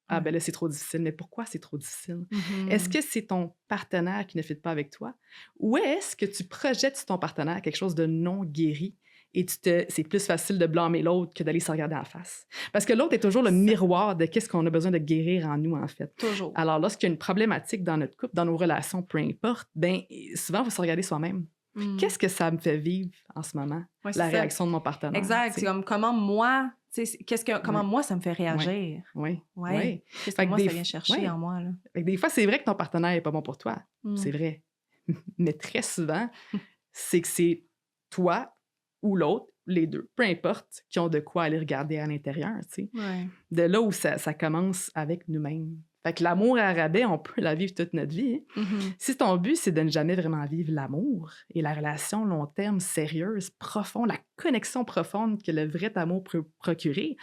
« Ah, ben là, c'est trop difficile. » Mais pourquoi c'est trop difficile? Est-ce que c'est ton partenaire qui ne fit pas avec toi? Ou est-ce que tu projettes sur ton partenaire quelque chose de non guéri et c'est plus facile de blâmer l'autre que d'aller se regarder en face? Parce que l'autre est toujours le miroir de qu'est-ce qu'on a besoin de guérir en nous, en fait. Toujours. Alors, lorsqu'il y a une problématique dans notre couple, dans nos relations, peu importe, ben souvent, il faut se regarder soi-même. Qu'est-ce que ça me fait vivre en ce moment? Ouais, la réaction de mon partenaire. Exact. C'est comme comment moi, comment moi ça me fait réagir. Oui. Qu'est-ce que moi ça vient chercher en moi, là. Fait que des fois, c'est vrai que ton partenaire n'est pas bon pour toi. C'est vrai. Mais très souvent, c'est que c'est toi ou l'autre, les deux, peu importe, qui ont de quoi aller regarder à l'intérieur, tu sais. De là où ça commence avec nous-mêmes. Fait que l'amour à rabais, on peut la vivre toute notre vie. Si ton but, c'est de ne jamais vraiment vivre l'amour et la relation long terme, sérieuse, profonde, la connexion profonde que le vrai amour peut procurer,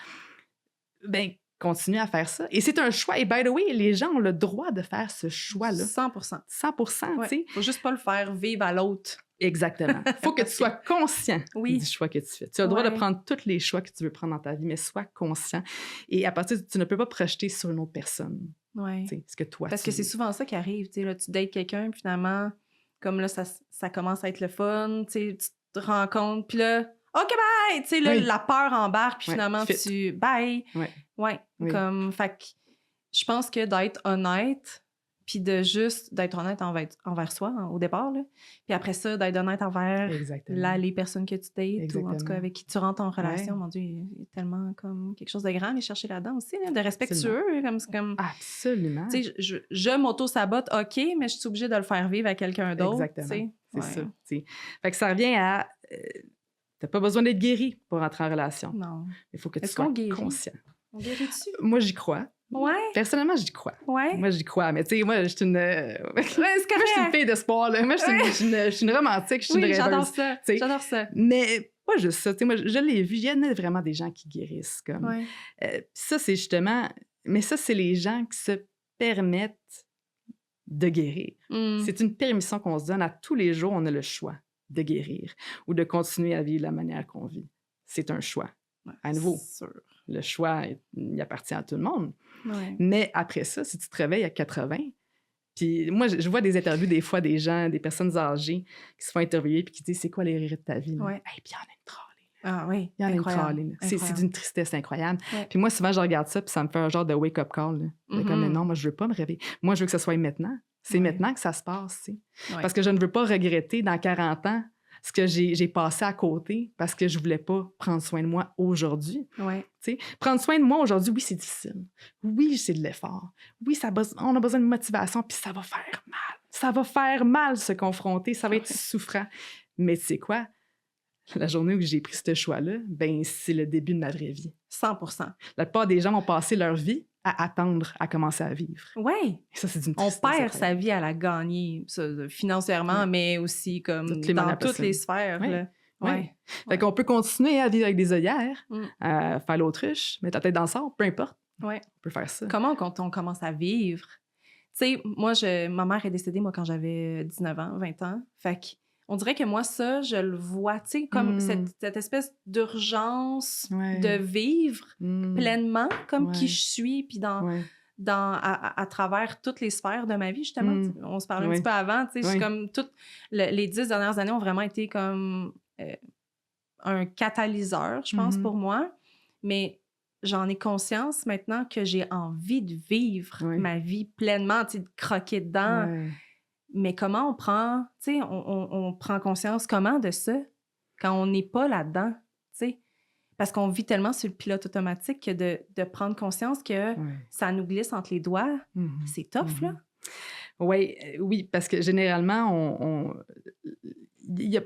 ben continue à faire ça. Et c'est un choix. Et by the way, les gens ont le droit de faire ce choix-là. 100%. 100%, tu sais. Faut juste pas le faire vivre à l'autre. Exactement. Faut que tu sois conscient du choix que tu fais. Tu as le droit de prendre tous les choix que tu veux prendre dans ta vie, mais sois conscient. Et à partir de tu ne peux pas projeter sur une autre personne. Ce que toi, parce que c'est souvent ça qui arrive. Là, tu dates quelqu'un, puis finalement, comme là, ça commence à être le fun, tu te rencontres, puis là, OK, bye! Tu sais, là, la peur embarque, puis finalement, tu... Bye! Comme, fait que je pense que d'être honnête, puis de juste d'être honnête envers soi au départ, là. Puis après ça, d'être honnête envers les personnes que tu dates ou en tout cas avec qui tu rentres en relation. Mon Dieu, il y a tellement comme quelque chose de grand à aller chercher là-dedans aussi, là, de respectueux. Comme, absolument. Tu sais, je m'auto-sabote, OK, mais je suis obligée de le faire vivre à quelqu'un d'autre. Exactement. C'est ça. T'sais. Fait que ça revient à... t'as pas besoin d'être guéri pour rentrer en relation. Non. Il faut que tu sois conscient. On guérit-tu? Moi, j'y crois. Ouais. Personnellement, j'y crois. Ouais. Moi, j'y crois. Mais tu sais, moi, je suis une... c'est moi, je suis une fille de sport, là. Moi, je suis une romantique, je suis une rêveuse. J'adore ça. T'sais. J'adore ça. Mais pas juste ça. Tu sais, moi, je l'ai vu. Il y en a vraiment des gens qui guérissent. Comme. Ça, c'est justement... Mais ça, c'est les gens qui se permettent de guérir. C'est une permission qu'on se donne. À tous les jours, on a le choix de guérir ou de continuer à vivre de la manière qu'on vit. C'est un choix. À nouveau, le choix, il appartient à tout le monde. Mais après ça, si tu te réveilles à 80, puis moi, je vois des interviews des fois des gens, des personnes âgées qui se font interviewer puis qui disent « C'est quoi les regrets de ta vie? » Puis il y en a une tralée. Ah oui, il y en a une tralée. C'est d'une tristesse incroyable. Puis moi, souvent, je regarde ça puis ça me fait un genre de wake-up call. Comme « Mais non, moi, je veux pas me réveiller. Moi, je veux que ce soit maintenant. C'est maintenant que ça se passe. » Parce que je ne veux pas regretter dans 40 ans ce que j'ai passé à côté parce que je voulais pas prendre soin de moi aujourd'hui. Prendre soin de moi aujourd'hui, oui, c'est difficile. Oui, c'est de l'effort. Oui, on a besoin de motivation, puis ça va faire mal. Ça va faire mal se confronter, ça va être souffrant. Mais tu sais quoi? La journée où j'ai pris ce choix-là, ben c'est le début de ma vraie vie. 100%. La plupart des gens ont passé leur vie à attendre à commencer à vivre. Oui. Et ça, c'est d'une tristesse. On perd sa vie à la gagner, ça, financièrement, mais aussi comme dans toutes les sphères. Fait qu'on peut continuer à vivre avec des œillères, à faire l'autruche, mettre la tête dans le sable, peu importe. On peut faire ça. Comment quand on commence à vivre? Tu sais, moi, ma mère est décédée, moi, quand j'avais 19 ans, 20 ans. Fait que on dirait que moi, ça, je le vois, tu sais, comme cette espèce d'urgence de vivre pleinement, comme qui je suis, puis à travers toutes les sphères de ma vie, justement. On se parlait un petit peu avant, tu sais, je suis comme les 10 dernières années ont vraiment été comme un catalyseur, je pense, pour moi. Mais j'en ai conscience maintenant que j'ai envie de vivre ma vie pleinement, tu sais, de croquer dedans. Mais comment on prend, tu sais, on prend conscience comment de ça quand on n'est pas là-dedans, tu sais? Parce qu'on vit tellement sur le pilote automatique que de prendre conscience que ça nous glisse entre les doigts, c'est tough, là. Oui, parce que généralement, il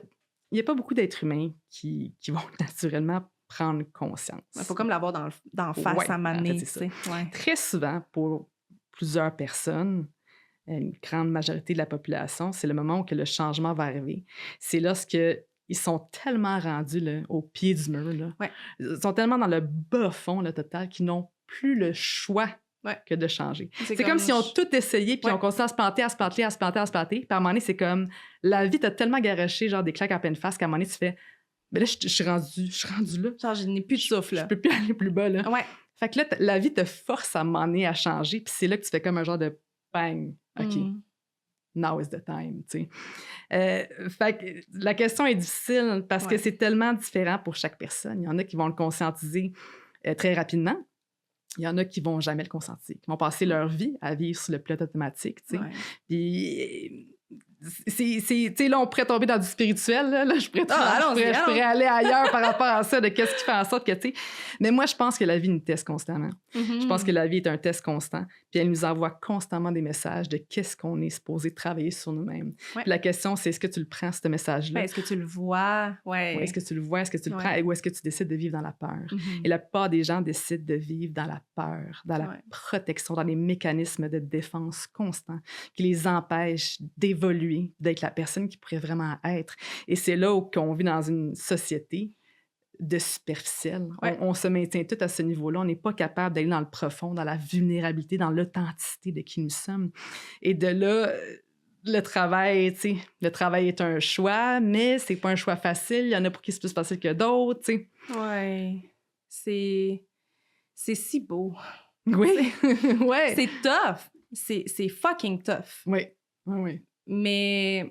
y a pas beaucoup d'êtres humains qui vont naturellement prendre conscience. Il faut comme l'avoir dans face à maner, tu sais. Très souvent, pour plusieurs personnes, une grande majorité de la population, c'est le moment où que le changement va arriver. C'est lorsque ils sont tellement rendus là, au pied du mur. Là. Ils sont tellement dans le bas fond là, total qu'ils n'ont plus le choix que de changer. C'est comme s'ils ont tout essayé puis on continue à se planter, à se planter, à se planter, à se planter. Puis à un moment donné, c'est comme la vie t'a tellement garoché, genre des claques en pleine face qu'à un moment donné, tu fais Mais là, je suis rendue là. Genre, je n'ai plus de souffle, Je là. peux plus aller plus bas, là. Ouais. Fait que là, la vie te force à m'emmener à changer, puis c'est là que tu fais comme un genre de bang, OK, now is the time, tu sais. Fait que la question est difficile parce que c'est tellement différent pour chaque personne. Il y en a qui vont le conscientiser très rapidement. Il y en a qui vont jamais le conscientiser, qui vont passer leur vie à vivre sur le pilote automatique, tu sais. Puis tu sais, là, on pourrait tomber dans du spirituel, là je pourrais aller ailleurs par rapport à ça, de qu'est-ce qui fait en sorte que, tu sais... Mais moi, je pense que la vie nous teste constamment. Je pense que la vie est un test constant, puis elle nous envoie constamment des messages de qu'est-ce qu'on est supposé travailler sur nous-mêmes. Puis la question, c'est est-ce que tu le prends, ce message-là? Est-ce que tu le vois? Ouais. Est-ce que tu le vois? Est-ce que tu le prends? Ou est-ce que tu décides de vivre dans la peur? Et la plupart des gens décident de vivre dans la peur, dans la protection, dans les mécanismes de défense constants qui les empêchent d'évoluer, d'être la personne qu'ils pourraient vraiment être. Et c'est là où on vit dans une société de superficiel. On se maintient tout à ce niveau-là. On n'est pas capable d'aller dans le profond, dans la vulnérabilité, dans l'authenticité de qui nous sommes. Et de là, le travail, tu sais, le travail est un choix, mais c'est pas un choix facile. Il y en a pour qui c'est plus facile que d'autres, tu sais. Ouais. C'est si beau. Oui. Ouais. C'est tough. C'est fucking tough. Oui. Oui. Mais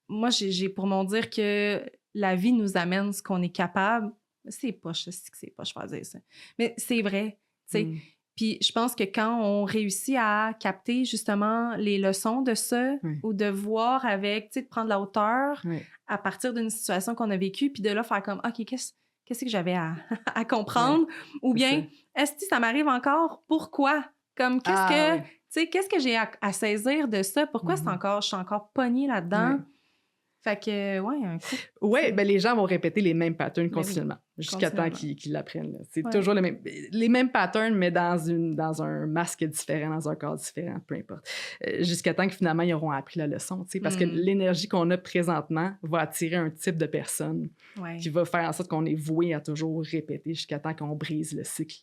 moi, j'ai pour mon dire que la vie nous amène ce qu'on est capable. C'est poche, je sais que c'est poche faire dire ça. Mais c'est vrai, tu sais. Puis je pense que quand on réussit à capter justement les leçons de ça ou de voir avec, tu sais, de prendre la hauteur à partir d'une situation qu'on a vécue, puis de là faire comme, OK, qu'est-ce que j'avais à comprendre? Ou bien, est-ce que ça m'arrive encore? Pourquoi? Comme, qu'est-ce que j'ai à saisir de ça? Pourquoi je suis encore pognée là-dedans? Fait que, un coup. Oui, ben les gens vont répéter les mêmes patterns continuellement, jusqu'à temps qu'ils l'apprennent. Là. C'est toujours les mêmes patterns, mais dans un masque différent, dans un corps différent, peu importe. Jusqu'à temps que finalement, ils auront appris la leçon, parce que l'énergie qu'on a présentement va attirer un type de personne qui va faire en sorte qu'on est voué à toujours répéter jusqu'à temps qu'on brise le cycle.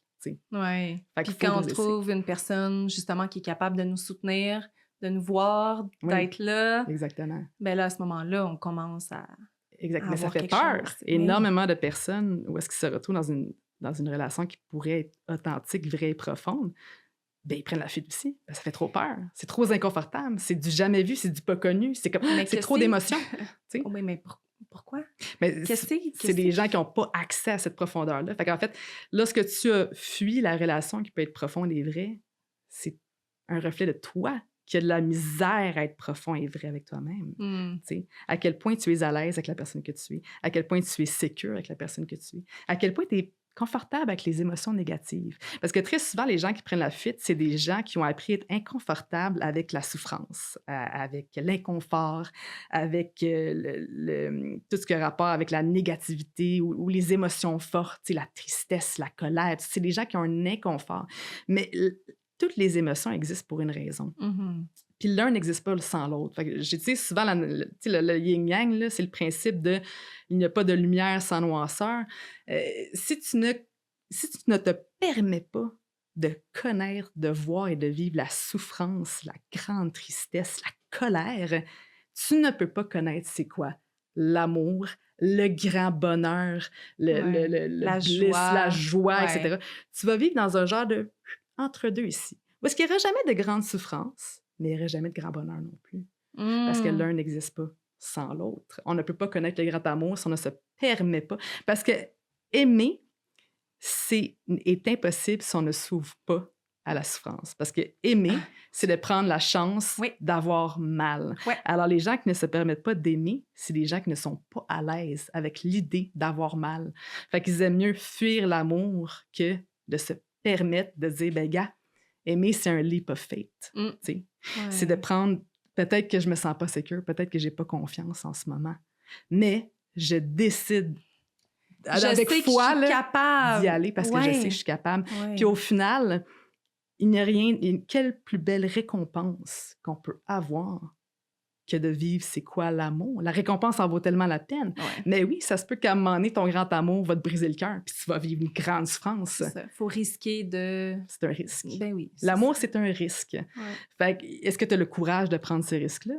Oui. Puis quand on trouve une personne, justement, qui est capable de nous soutenir, de nous voir, d'être là. Exactement. Ben là, à ce moment-là, on commence à. Exactement. Mais ça fait peur. Énormément de personnes où est-ce qu'ils se retrouvent dans une relation qui pourrait être authentique, vraie et profonde, ben ils prennent la fuite aussi. Ben, ça fait trop peur. C'est trop inconfortable. C'est du jamais vu, c'est du pas connu. C'est trop d'émotions. Oui, mais pourquoi? Mais c'est des gens qui n'ont pas accès à cette profondeur-là. Fait qu'en fait, lorsque tu as fui la relation qui peut être profonde et vraie, c'est un reflet de toi qui a de la misère à être profond et vrai avec toi-même. À quel point tu es à l'aise avec la personne que tu es, à quel point tu es sécure avec la personne que tu es, à quel point tu es confortable avec les émotions négatives. Parce que très souvent, les gens qui prennent la fuite, c'est des gens qui ont appris à être inconfortables avec la souffrance, avec l'inconfort, avec tout ce qui a rapport avec la négativité ou les émotions fortes, la tristesse, la colère. C'est des gens qui ont un inconfort. Mais toutes les émotions existent pour une raison. Puis l'un n'existe pas sans l'autre. Fait que j'ai dit souvent, le yin-yang, c'est le principe de il n'y a pas de lumière sans noirceur. Si tu ne te permets pas de connaître, de voir et de vivre la souffrance, la grande tristesse, la colère, tu ne peux pas connaître c'est quoi l'amour, le grand bonheur, la joie, etc. Tu vas vivre dans un genre de entre-deux ici. Parce qu'il n'y aura jamais de grande souffrance, mais il n'y aura jamais de grand bonheur non plus. Parce que l'un n'existe pas sans l'autre. On ne peut pas connaître le grand amour si on ne se permet pas. Parce que aimer, est impossible si on ne s'ouvre pas à la souffrance. Parce que aimer, c'est de prendre la chance d'avoir mal. Alors, les gens qui ne se permettent pas d'aimer, c'est des gens qui ne sont pas à l'aise avec l'idée d'avoir mal. Fait qu'ils aiment mieux fuir l'amour que de se permettre de dire, ben gars, aimer, c'est un leap of faith. C'est de prendre, peut-être que je me sens pas sécure, peut-être que j'ai pas confiance en ce moment, mais je décide avec foi d'y aller parce que je sais que je suis capable. Puis au final, il n'y a rien, quelle plus belle récompense qu'on peut avoir que de vivre c'est quoi l'amour. La récompense en vaut tellement la peine. Mais oui, ça se peut qu'à un moment donné, ton grand amour va te briser le cœur puis tu vas vivre une grande souffrance. Il faut risquer de... C'est un risque. Ben oui. L'amour, c'est un risque. Fait que, est-ce que tu as le courage de prendre ce risque-là?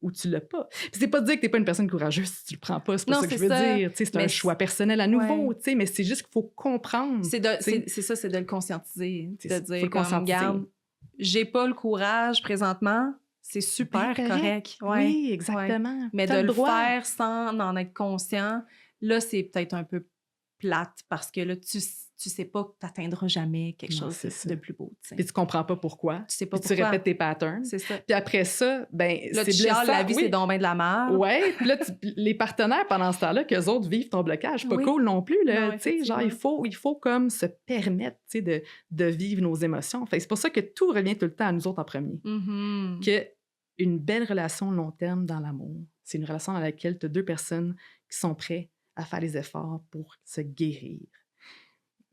ou tu l'as pas. Puis c'est pas de dire que t'es pas une personne courageuse si tu le prends pas, c'est pas Non, ça que c'est je veux ça. dire. Tu sais, c'est un Mais choix personnel à nouveau, ouais. tu sais, mais c'est juste qu'il faut comprendre. C'est ça, c'est de le conscientiser, C'est de ça, faut dire le comme, conscientiser. regarde, j'ai pas le courage présentement, c'est Ben super correct. correct. Ouais, Oui, ouais. exactement. Mais T'as de le le droit. faire sans en être conscient, là, c'est peut-être un peu plate parce que là, tu sais pas que t'atteindras jamais quelque Non, chose c'est ça. de plus beau, tu sais. Puis tu comprends pas pourquoi. Tu sais pas Puis tu pourquoi. répètes tes patterns. C'est ça. Puis après ça, ben Là, c'est tu chiales, blessant. la vie, c'est donc ben de la merde. Ouais, puis là, les partenaires, pendant ce temps-là, qu'eux autres vivent ton blocage, pas Oui. cool non plus, là, Non, tu sais, genre, il faut comme se permettre, tu sais, de vivre nos émotions. Fait que c'est pour ça que tout revient tout le temps à nous autres en premier. Mm-hmm. Que une belle relation long terme dans l'amour, c'est une relation dans laquelle tu as deux personnes qui sont prêtes à faire les efforts pour se guérir.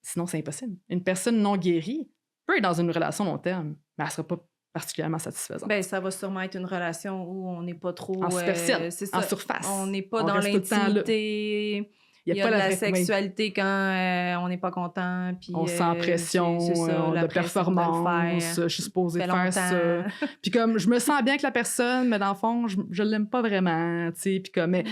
Sinon, c'est impossible. Une personne non guérie peut être dans une relation long terme, mais elle ne sera pas particulièrement satisfaisante. Ben, ça va sûrement être une relation où on n'est pas trop... En superficielle, c'est en ça. surface. On n'est pas On dans reste tout le temps là. l'intimité. Il y a pas de la vraie- sexualité quand on n'est pas content. Puis, on sent pression, c'est ça, la de pression de le performance, faire. je suis supposée Ça fait faire ça. longtemps. Puis comme, je me sens bien avec la personne, mais dans le fond, je l'aime pas vraiment, tu sais. Puis comme, mais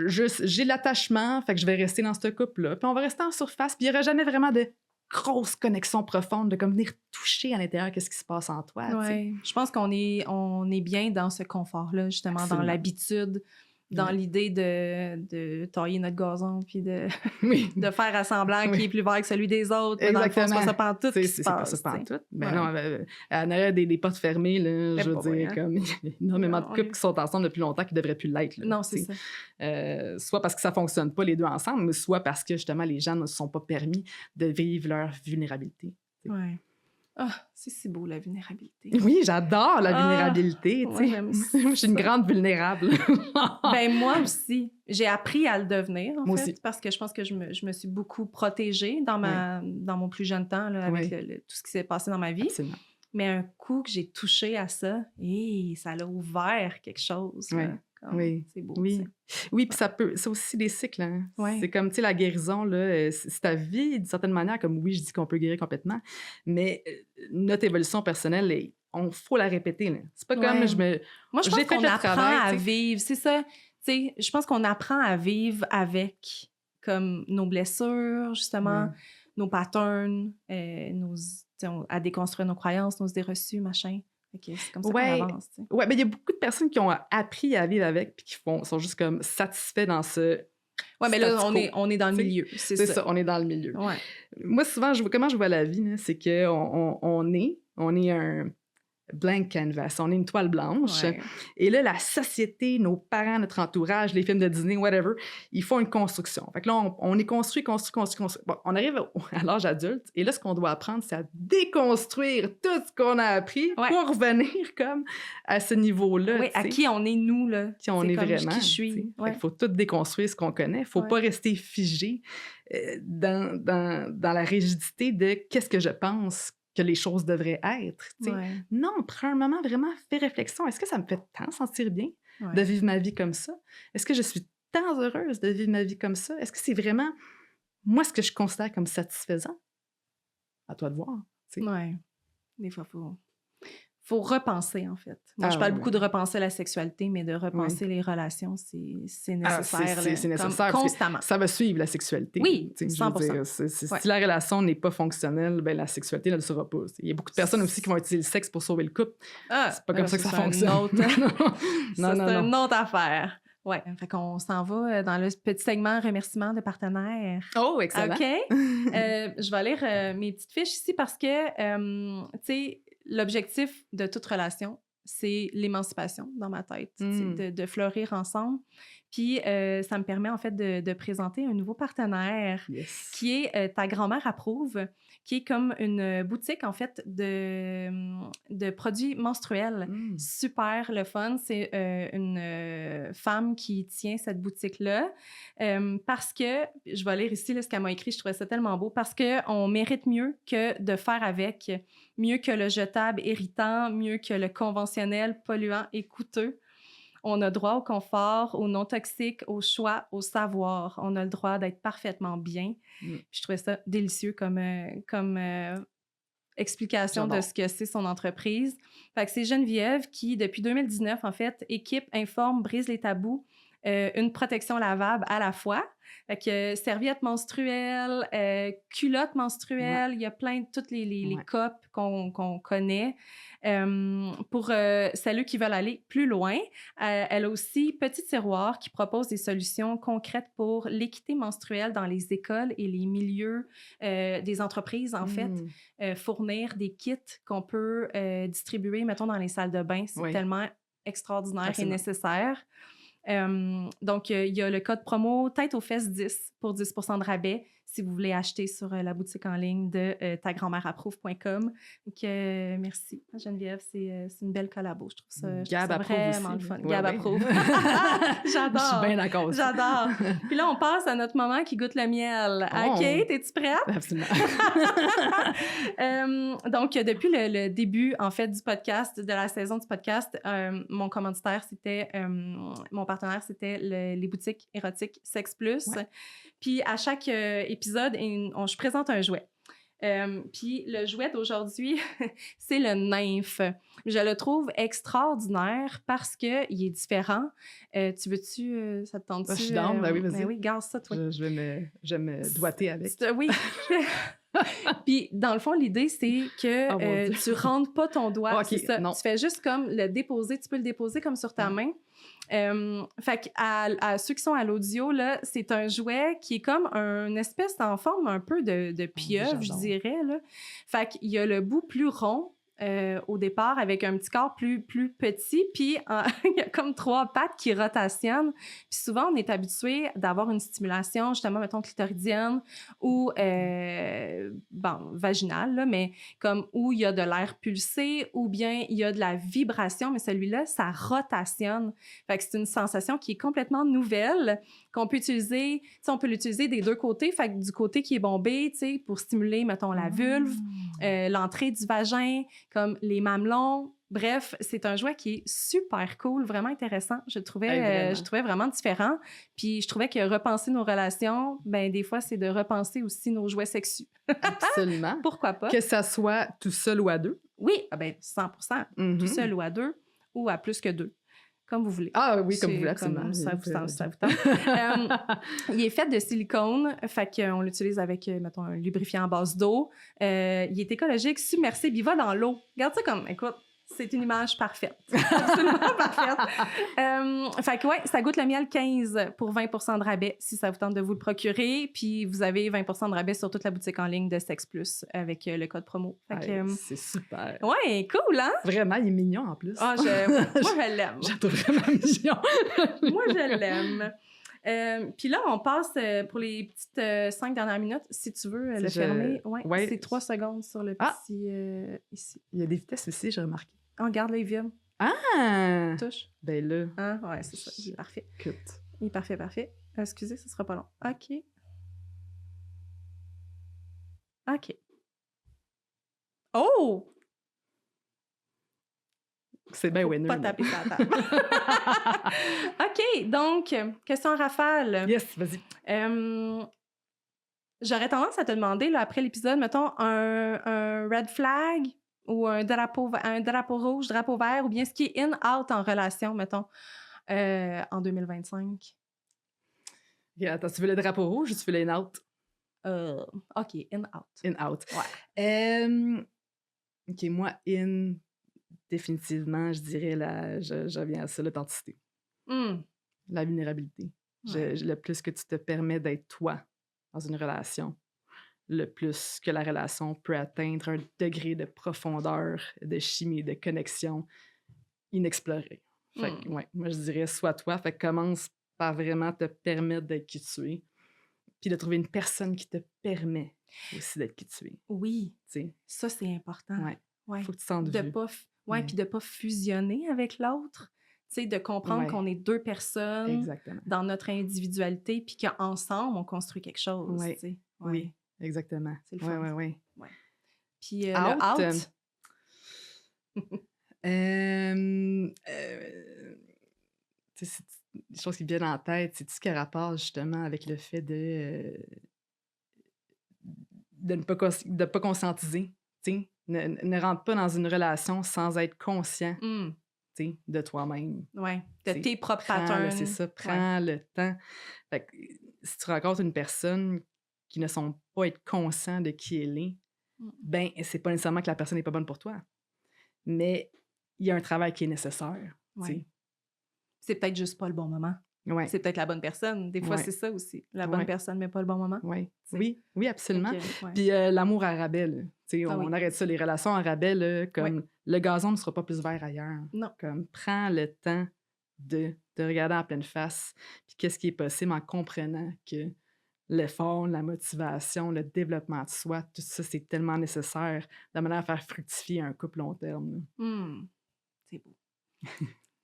j'ai l'attachement, fait que je vais rester dans ce couple-là. Puis on va rester en surface, puis il y aura jamais vraiment de grosse connexion profonde, de comme venir toucher à l'intérieur qu'est-ce qui se passe en toi, tu sais. Ouais. Je pense qu'on est bien dans ce confort-là, justement, Absolument. dans l'habitude, dans l'idée de tailler notre gazon puis de faire à semblant qu'il est plus vert que celui des autres. Mais dans le fond, c'est pas ça pantoute qui se passe. C'est pas ça pantoute. Ben non, en arrière des portes fermées, là, je veux dire, comme il y a énormément de couples qui sont ensemble depuis longtemps qui devraient plus l'être. Là, non, c'est ça. Soit parce que ça fonctionne pas les deux ensemble, mais soit parce que justement les gens ne se sont pas permis de vivre leur vulnérabilité. Ouais. Ah, c'est si beau, la vulnérabilité. Oui, j'adore la vulnérabilité. Ouais, j'aime ça. Je suis une grande vulnérable. Ben moi aussi. J'ai appris à le devenir, en moi fait, aussi. parce que je pense que je me suis beaucoup protégée dans mon plus jeune temps, là, avec tout ce qui s'est passé dans ma vie. Absolument. Mais un coup que j'ai touché à ça, et ça l'a ouvert quelque chose. Oui. C'est beau. Oui, oui, puis c'est aussi des cycles. Hein. Ouais. C'est comme, tu sais, la guérison, là, c'est ta vie, d'une certaine manière, comme oui, je dis qu'on peut guérir complètement, mais notre évolution personnelle, il faut la répéter. Là. C'est pas comme Moi, je pense qu'on apprend à t'sais. vivre. C'est ça. T'sais, je pense qu'on apprend à vivre avec comme nos blessures, justement, nos patterns, à déconstruire nos croyances, nos idées reçues, machin. Okay, c'est comme ça qu'on avance. Oui, mais il y a beaucoup de personnes qui ont appris à vivre avec puis qui sont juste comme satisfaits dans ce. Oui, mais là, on est dans le milieu. C'est ça, on est dans le milieu. Ouais. Moi, souvent, comment je vois la vie, là, c'est qu'on est un blank canvas, on est une toile blanche. Ouais. Et là, la société, nos parents, notre entourage, les films de Disney, whatever, ils font une construction. Fait que là, on est construit. Bon, on arrive à l'âge adulte, et là, ce qu'on doit apprendre, c'est à déconstruire tout ce qu'on a appris pour revenir comme à ce niveau-là. Oui, à qui on est, nous, là. Qui on est vraiment. Qui je suis. Il faut tout déconstruire ce qu'on connaît. Il ne faut pas rester figé dans la rigidité de qu'est-ce que je pense que les choses devraient être. Non, prends un moment vraiment, fais réflexion. Est-ce que ça me fait tant sentir bien de vivre ma vie comme ça? Est-ce que je suis tant heureuse de vivre ma vie comme ça? Est-ce que c'est vraiment, moi, ce que je considère comme satisfaisant? À toi de voir. Oui. Des fois, faut repenser, en fait. Moi, je parle beaucoup de repenser la sexualité, mais de repenser les relations, c'est nécessaire. C'est nécessaire. Constamment. Ça va suivre la sexualité. Oui, 100%. Si la relation n'est pas fonctionnelle, ben, la sexualité ne le sera pas. Il y a beaucoup de personnes aussi qui vont utiliser le sexe pour sauver le couple. C'est pas comme ça que ça fonctionne. C'est une autre affaire. Oui, fait qu'on s'en va dans le petit segment remerciements de partenaires. Oh, excellent. OK. Je vais lire mes petites fiches ici parce que, tu sais, l'objectif de toute relation, c'est l'émancipation dans ma tête, de fleurir ensemble. Puis, ça me permet en fait de présenter un nouveau partenaire qui est Ta grand-mère approuve, qui est comme une boutique en fait de produits menstruels. Super le fun. C'est une femme qui tient cette boutique-là parce que, je vais lire ici là, ce qu'elle m'a écrit, je trouvais ça tellement beau, parce qu'on mérite mieux que de faire avec, mieux que le jetable irritant, mieux que le conventionnel polluant et coûteux. On a droit au confort, au non-toxique, au choix, au savoir. On a le droit d'être parfaitement bien. Je trouvais ça délicieux comme explication de ce que c'est son entreprise. Fait que c'est Geneviève qui, depuis 2019, en fait, équipe, informe, brise les tabous, une protection lavable à la fois. Fait que serviettes menstruelles, culottes menstruelles, il y a plein de toutes les copes qu'on connaît. Pour celles qui veulent aller plus loin, elle a aussi Petit Tiroir qui propose des solutions concrètes pour l'équité menstruelle dans les écoles et les milieux des entreprises, en fait. Fournir des kits qu'on peut distribuer, mettons, dans les salles de bain. C'est tellement extraordinaire et nécessaire. Donc, il y a le code promo Tête aux fesses 10 pour 10% de rabais si vous voulez acheter sur la boutique en ligne de tagrandmèreapprouve.com. Donc, merci Geneviève, c'est une belle collabo. Je trouve ça vraiment le fun. Gab approuve. J'adore. Je suis bien d'accord. J'adore. Puis là, on passe à notre moment qui goûte le miel. OK, es-tu prête? Absolument. Donc, depuis le début, en fait, du podcast, de la saison du podcast, mon commanditaire, c'était mon partenaire, c'était les boutiques érotiques Sex Plus. Puis à chaque épisode, je présente un jouet. Puis le jouet d'aujourd'hui, c'est le nymphe. Je le trouve extraordinaire parce qu'il est différent. Tu veux-tu, ça te tente-tu? Je suis down, ben oui, vas-y. Ben oui, garde ça, toi. Je vais me doiter avec. Oui. Puis, dans le fond, l'idée, c'est que tu rentres pas ton doigt. Okay, c'est ça. Non. Tu fais juste comme le déposer. Tu peux le déposer comme sur ta main. Fait à ceux qui sont à l'audio, là, c'est un jouet qui est comme une espèce en forme un peu de pieuvre, je dirais. Là. Fait qu'il y a le bout plus rond au départ avec un petit corps plus petit, puis il y a comme 3 pattes qui rotationnent. Puis souvent, on est habitué d'avoir une stimulation, justement, mettons, clitoridienne ou vaginale, là, mais comme où il y a de l'air pulsé ou bien il y a de la vibration, mais celui-là, ça rotationne. Fait que c'est une sensation qui est complètement nouvelle, qu'on peut utiliser, tu sais, on peut l'utiliser des deux côtés, fait que du côté qui est bombé, tu sais, pour stimuler, mettons, la vulve, l'entrée du vagin, comme les mamelons. Bref, c'est un jouet qui est super cool, vraiment intéressant. Je le trouvais vraiment différent. Puis je trouvais que repenser nos relations, ben des fois, c'est de repenser aussi nos jouets sexuels. Absolument. Pourquoi pas? Que ça soit tout seul ou à deux. Oui, 100%. Tout seul ou à deux, ou à plus que 2. Comme vous voulez. Ah oui, comme vous voulez, absolument. Ça vous tente. Il est fait de silicone, fait qu'on l'utilise avec, mettons, un lubrifiant à base d'eau. Il est écologique, submersible, il va dans l'eau. Regarde ça comme, écoute, c'est une image parfaite. Absolument parfaite. Fait que ça goûte le miel 15 pour 20% de rabais si ça vous tente de vous le procurer. Puis vous avez 20% de rabais sur toute la boutique en ligne de Sex Plus avec le code promo. C'est super. Ouais, cool, hein? Vraiment, il est mignon en plus. Moi, je l'aime. Je le trouve vraiment mignon. Moi, je l'aime. Puis là, on passe pour les petites 5 dernières minutes. Si tu veux le fermer, c'est 3 secondes sur le petit ici. Il y a des vitesses aussi, j'ai remarqué. On regarde là, il vibre. Ah! Touche. Ben là. Ah, ouais, c'est ça. Il est parfait. Cut. Il est parfait. Excusez, ce sera pas long. OK. Oh! C'est bien winner. Pas taper ça à table. OK, donc, question rafale. Yes, vas-y. J'aurais tendance à te demander, là, après l'épisode, mettons, un red flag ou un drapeau rouge, drapeau vert, ou bien ce qui est in-out en relation, mettons, en 2025. Okay, attends, tu veux le drapeau rouge ou tu veux le in-out? OK, in-out. In-out. Ouais. OK, moi, définitivement, je dirais, je reviens à ça, l'authenticité. La vulnérabilité. Ouais. Le plus que tu te permets d'être toi dans une relation, le plus que la relation peut atteindre un degré de profondeur, de chimie, de connexion inexplorée. Fait que, moi, je dirais, sois toi. Fait que commence par vraiment te permettre d'être qui tu es, puis de trouver une personne qui te permet aussi d'être qui tu es. Oui, t'sais. Ça, c'est important. Ouais. Faut que tu sentes puis de pas fusionner avec l'autre. Tu sais, de comprendre qu'on est 2 personnes dans notre individualité, puis qu'ensemble, on construit quelque chose. Oui, exactement. C'est le fun. Ouais. Puis le out... c'est des choses qui viennent en tête. C'est tout ce qui a rapport, justement, avec le fait de ne pas conscientiser, tu sais, Ne rentre pas dans une relation sans être conscient, Mm. tu sais, de toi-même. Ouais. De C'est- tes propres Prends patterns. c'est ça, prends le temps. Fait que, si tu rencontres une personne qui ne semble pas être conscient de qui elle est, Mm. ben c'est pas nécessairement que la personne n'est pas bonne pour toi. Mais il y a un travail qui est nécessaire, tu Ouais. sais. C'est peut-être juste pas le bon moment. Ouais, C'est peut-être la bonne personne. Des fois, Ouais. c'est ça aussi. La bonne Ouais. personne, mais pas le bon moment. ouais. sais. Oui, oui, absolument. Ok, ouais. Puis l'amour à rabais, là. Tu sais, Ah on oui. arrête ça, les relations à rabais, là, comme le gazon ne sera pas plus vert ailleurs. Non. Comme, prends le temps de te regarder en pleine face, puis qu'est-ce qui est possible en comprenant que l'effort, la motivation, le développement de soi, tout ça, c'est tellement nécessaire de manière à faire fructifier un couple long terme, là. Hmm. C'est beau.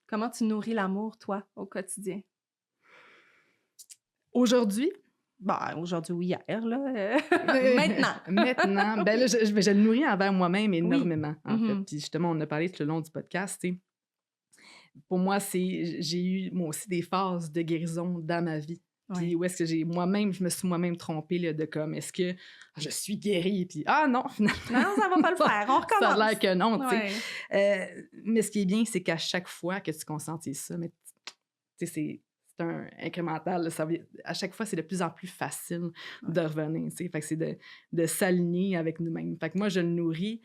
Comment tu nourris l'amour, toi, au quotidien? Aujourd'hui, Ben, aujourd'hui ou hier, là. Maintenant. maintenant, ben là, je le nourris envers moi-même Oui. énormément, en fait. Mhm. Puis justement, on en a parlé tout le long du podcast, tu sais. Pour moi, j'ai eu, moi aussi, des phases de guérison dans ma vie. Puis Ouais. où est-ce que je me suis moi-même trompée, là, de comme, est-ce que je suis guérie? Puis, ah non, finalement, Non, ça va pas le faire. On recommence. ça a l'air que non, tu sais. Ouais. Mais ce qui est bien, c'est qu'à chaque fois que tu consentis ça, mais tu sais, c'est un incrémental, là, à chaque fois, c'est de plus en plus facile de revenir, tu sais. Fait que c'est de s'aligner avec nous-mêmes. Fait que moi, je le nourris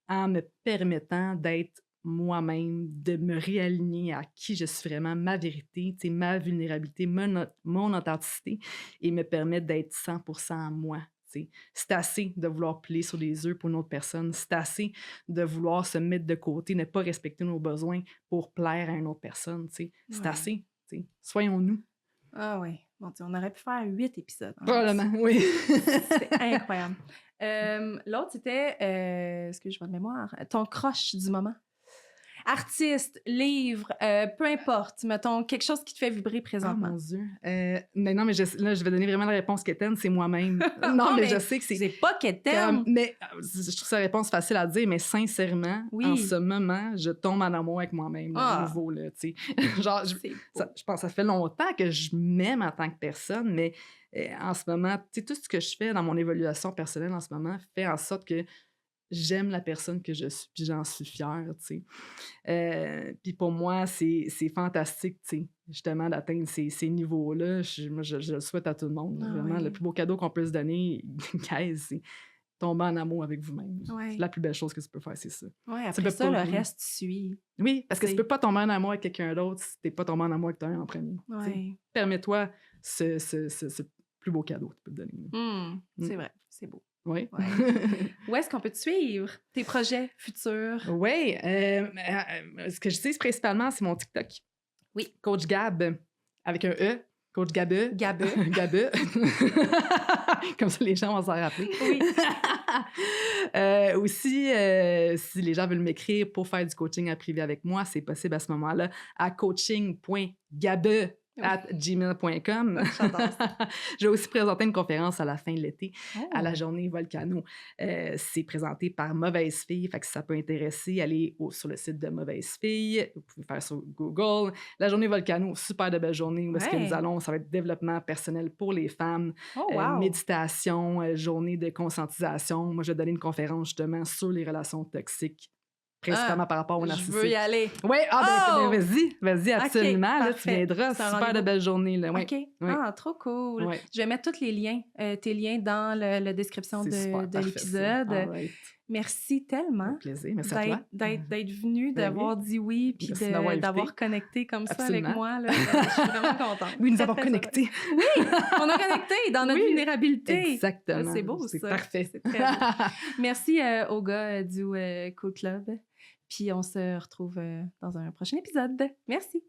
en me permettant d'être moi-même, de me réaligner à qui je suis vraiment, ma vérité, tu sais, ma vulnérabilité, mon authenticité, et me permettre d'être 100% moi. Tu sais. C'est assez de vouloir plier sur des œufs pour une autre personne. C'est assez de vouloir se mettre de côté, ne pas respecter nos besoins pour plaire à une autre personne. Tu sais. C'est Ouais. assez. Tu sais. Soyons-nous. Ah oui. Bon, on aurait pu faire 8 épisodes. Probablement, oui. C'est incroyable. L'autre, c'était, excuse-moi de mémoire, ton crush du moment. Artiste, livre, peu importe, mettons, quelque chose qui te fait vibrer Oh présentement. mon Dieu. Mais non, mais là, je vais donner vraiment la réponse qu'Étienne, c'est moi-même. Non, mais je sais que c'est... C'est pas qu'elle t'aime. Mais je trouve sa réponse facile à dire, mais sincèrement, Oui. en ce moment, je tombe en amour avec moi-même, là, à nouveau, là, tu sais. Genre, je pense que ça fait longtemps que je m'aime en tant que personne, mais en ce moment, tu sais, tout ce que je fais dans mon évaluation personnelle en ce moment fait en sorte que j'aime la personne que je suis, puis j'en suis fière, tu sais. Puis pour moi, c'est fantastique, tu sais, justement, d'atteindre ces niveaux-là. Moi, je le souhaite à tout le monde. Ah Vraiment, oui. le plus beau cadeau qu'on peut se donner, guys, c'est tomber en amour avec vous-même. Ouais. C'est la plus belle chose que tu peux faire, c'est ça. Oui, Ça après peut ça, pas- le reste suit. Oui, parce que C'est- tu peux pas tomber en amour avec quelqu'un d'autre si t'es pas tombé en amour avec toi en premier. tu sais. Ouais. Permets-toi ce plus beau cadeau que tu peux te donner. C'est vrai, c'est beau. Oui. Ouais. Où est-ce qu'on peut te suivre? Tes projets futurs? Oui. Ce que j'utilise principalement, c'est mon TikTok. Oui. Coach Gab, avec un E. Coach Gabe. Gabe. Gabe. Comme ça, les gens vont s'en rappeler. Oui. Aussi, si les gens veulent m'écrire pour faire du coaching en privé avec moi, c'est possible à ce moment-là à coaching.gabe@gmail.com. J'adore Je vais aussi présenter une conférence à la fin de l'été, à la Oh. journée Volcano. C'est présenté par Mauvaise Fille, fait que si ça peut intéresser, allez sur le site de Mauvaise Fille, vous pouvez faire sur Google. La journée Volcano, super de belle journée où est-ce que Ouais. nous allons, ça va être développement personnel pour les femmes, Oh, wow. méditation, journée de conscientisation. Moi, je vais donner une conférence justement sur les relations toxiques, principalement par rapport au Je narcissisme. veux y aller. Oui, Oh! vas-y, absolument. Là, tu parfait. viendras. C'est un Super de rendez-vous. belle journée. Là. Ouais. OK. Ouais. Ah, trop cool. Ouais. Je vais mettre tous les liens, tes liens dans la description C'est super, de parfait, l'épisode. ça. All right. Merci tellement Avec plaisir. Merci à toi. d'être venu, Ben d'avoir oui. dit oui, puis Merci d'avoir invité. d'avoir connecté comme ça Absolument. avec moi. Là. Je suis vraiment contente. Oui, nous Très, avons très connecté. On a connecté dans notre Oui, vulnérabilité. Exactement. C'est beau, C'est ça. parfait. C'est très beau. Merci aux gars du Cool Club. Puis on se retrouve dans un prochain épisode. Merci.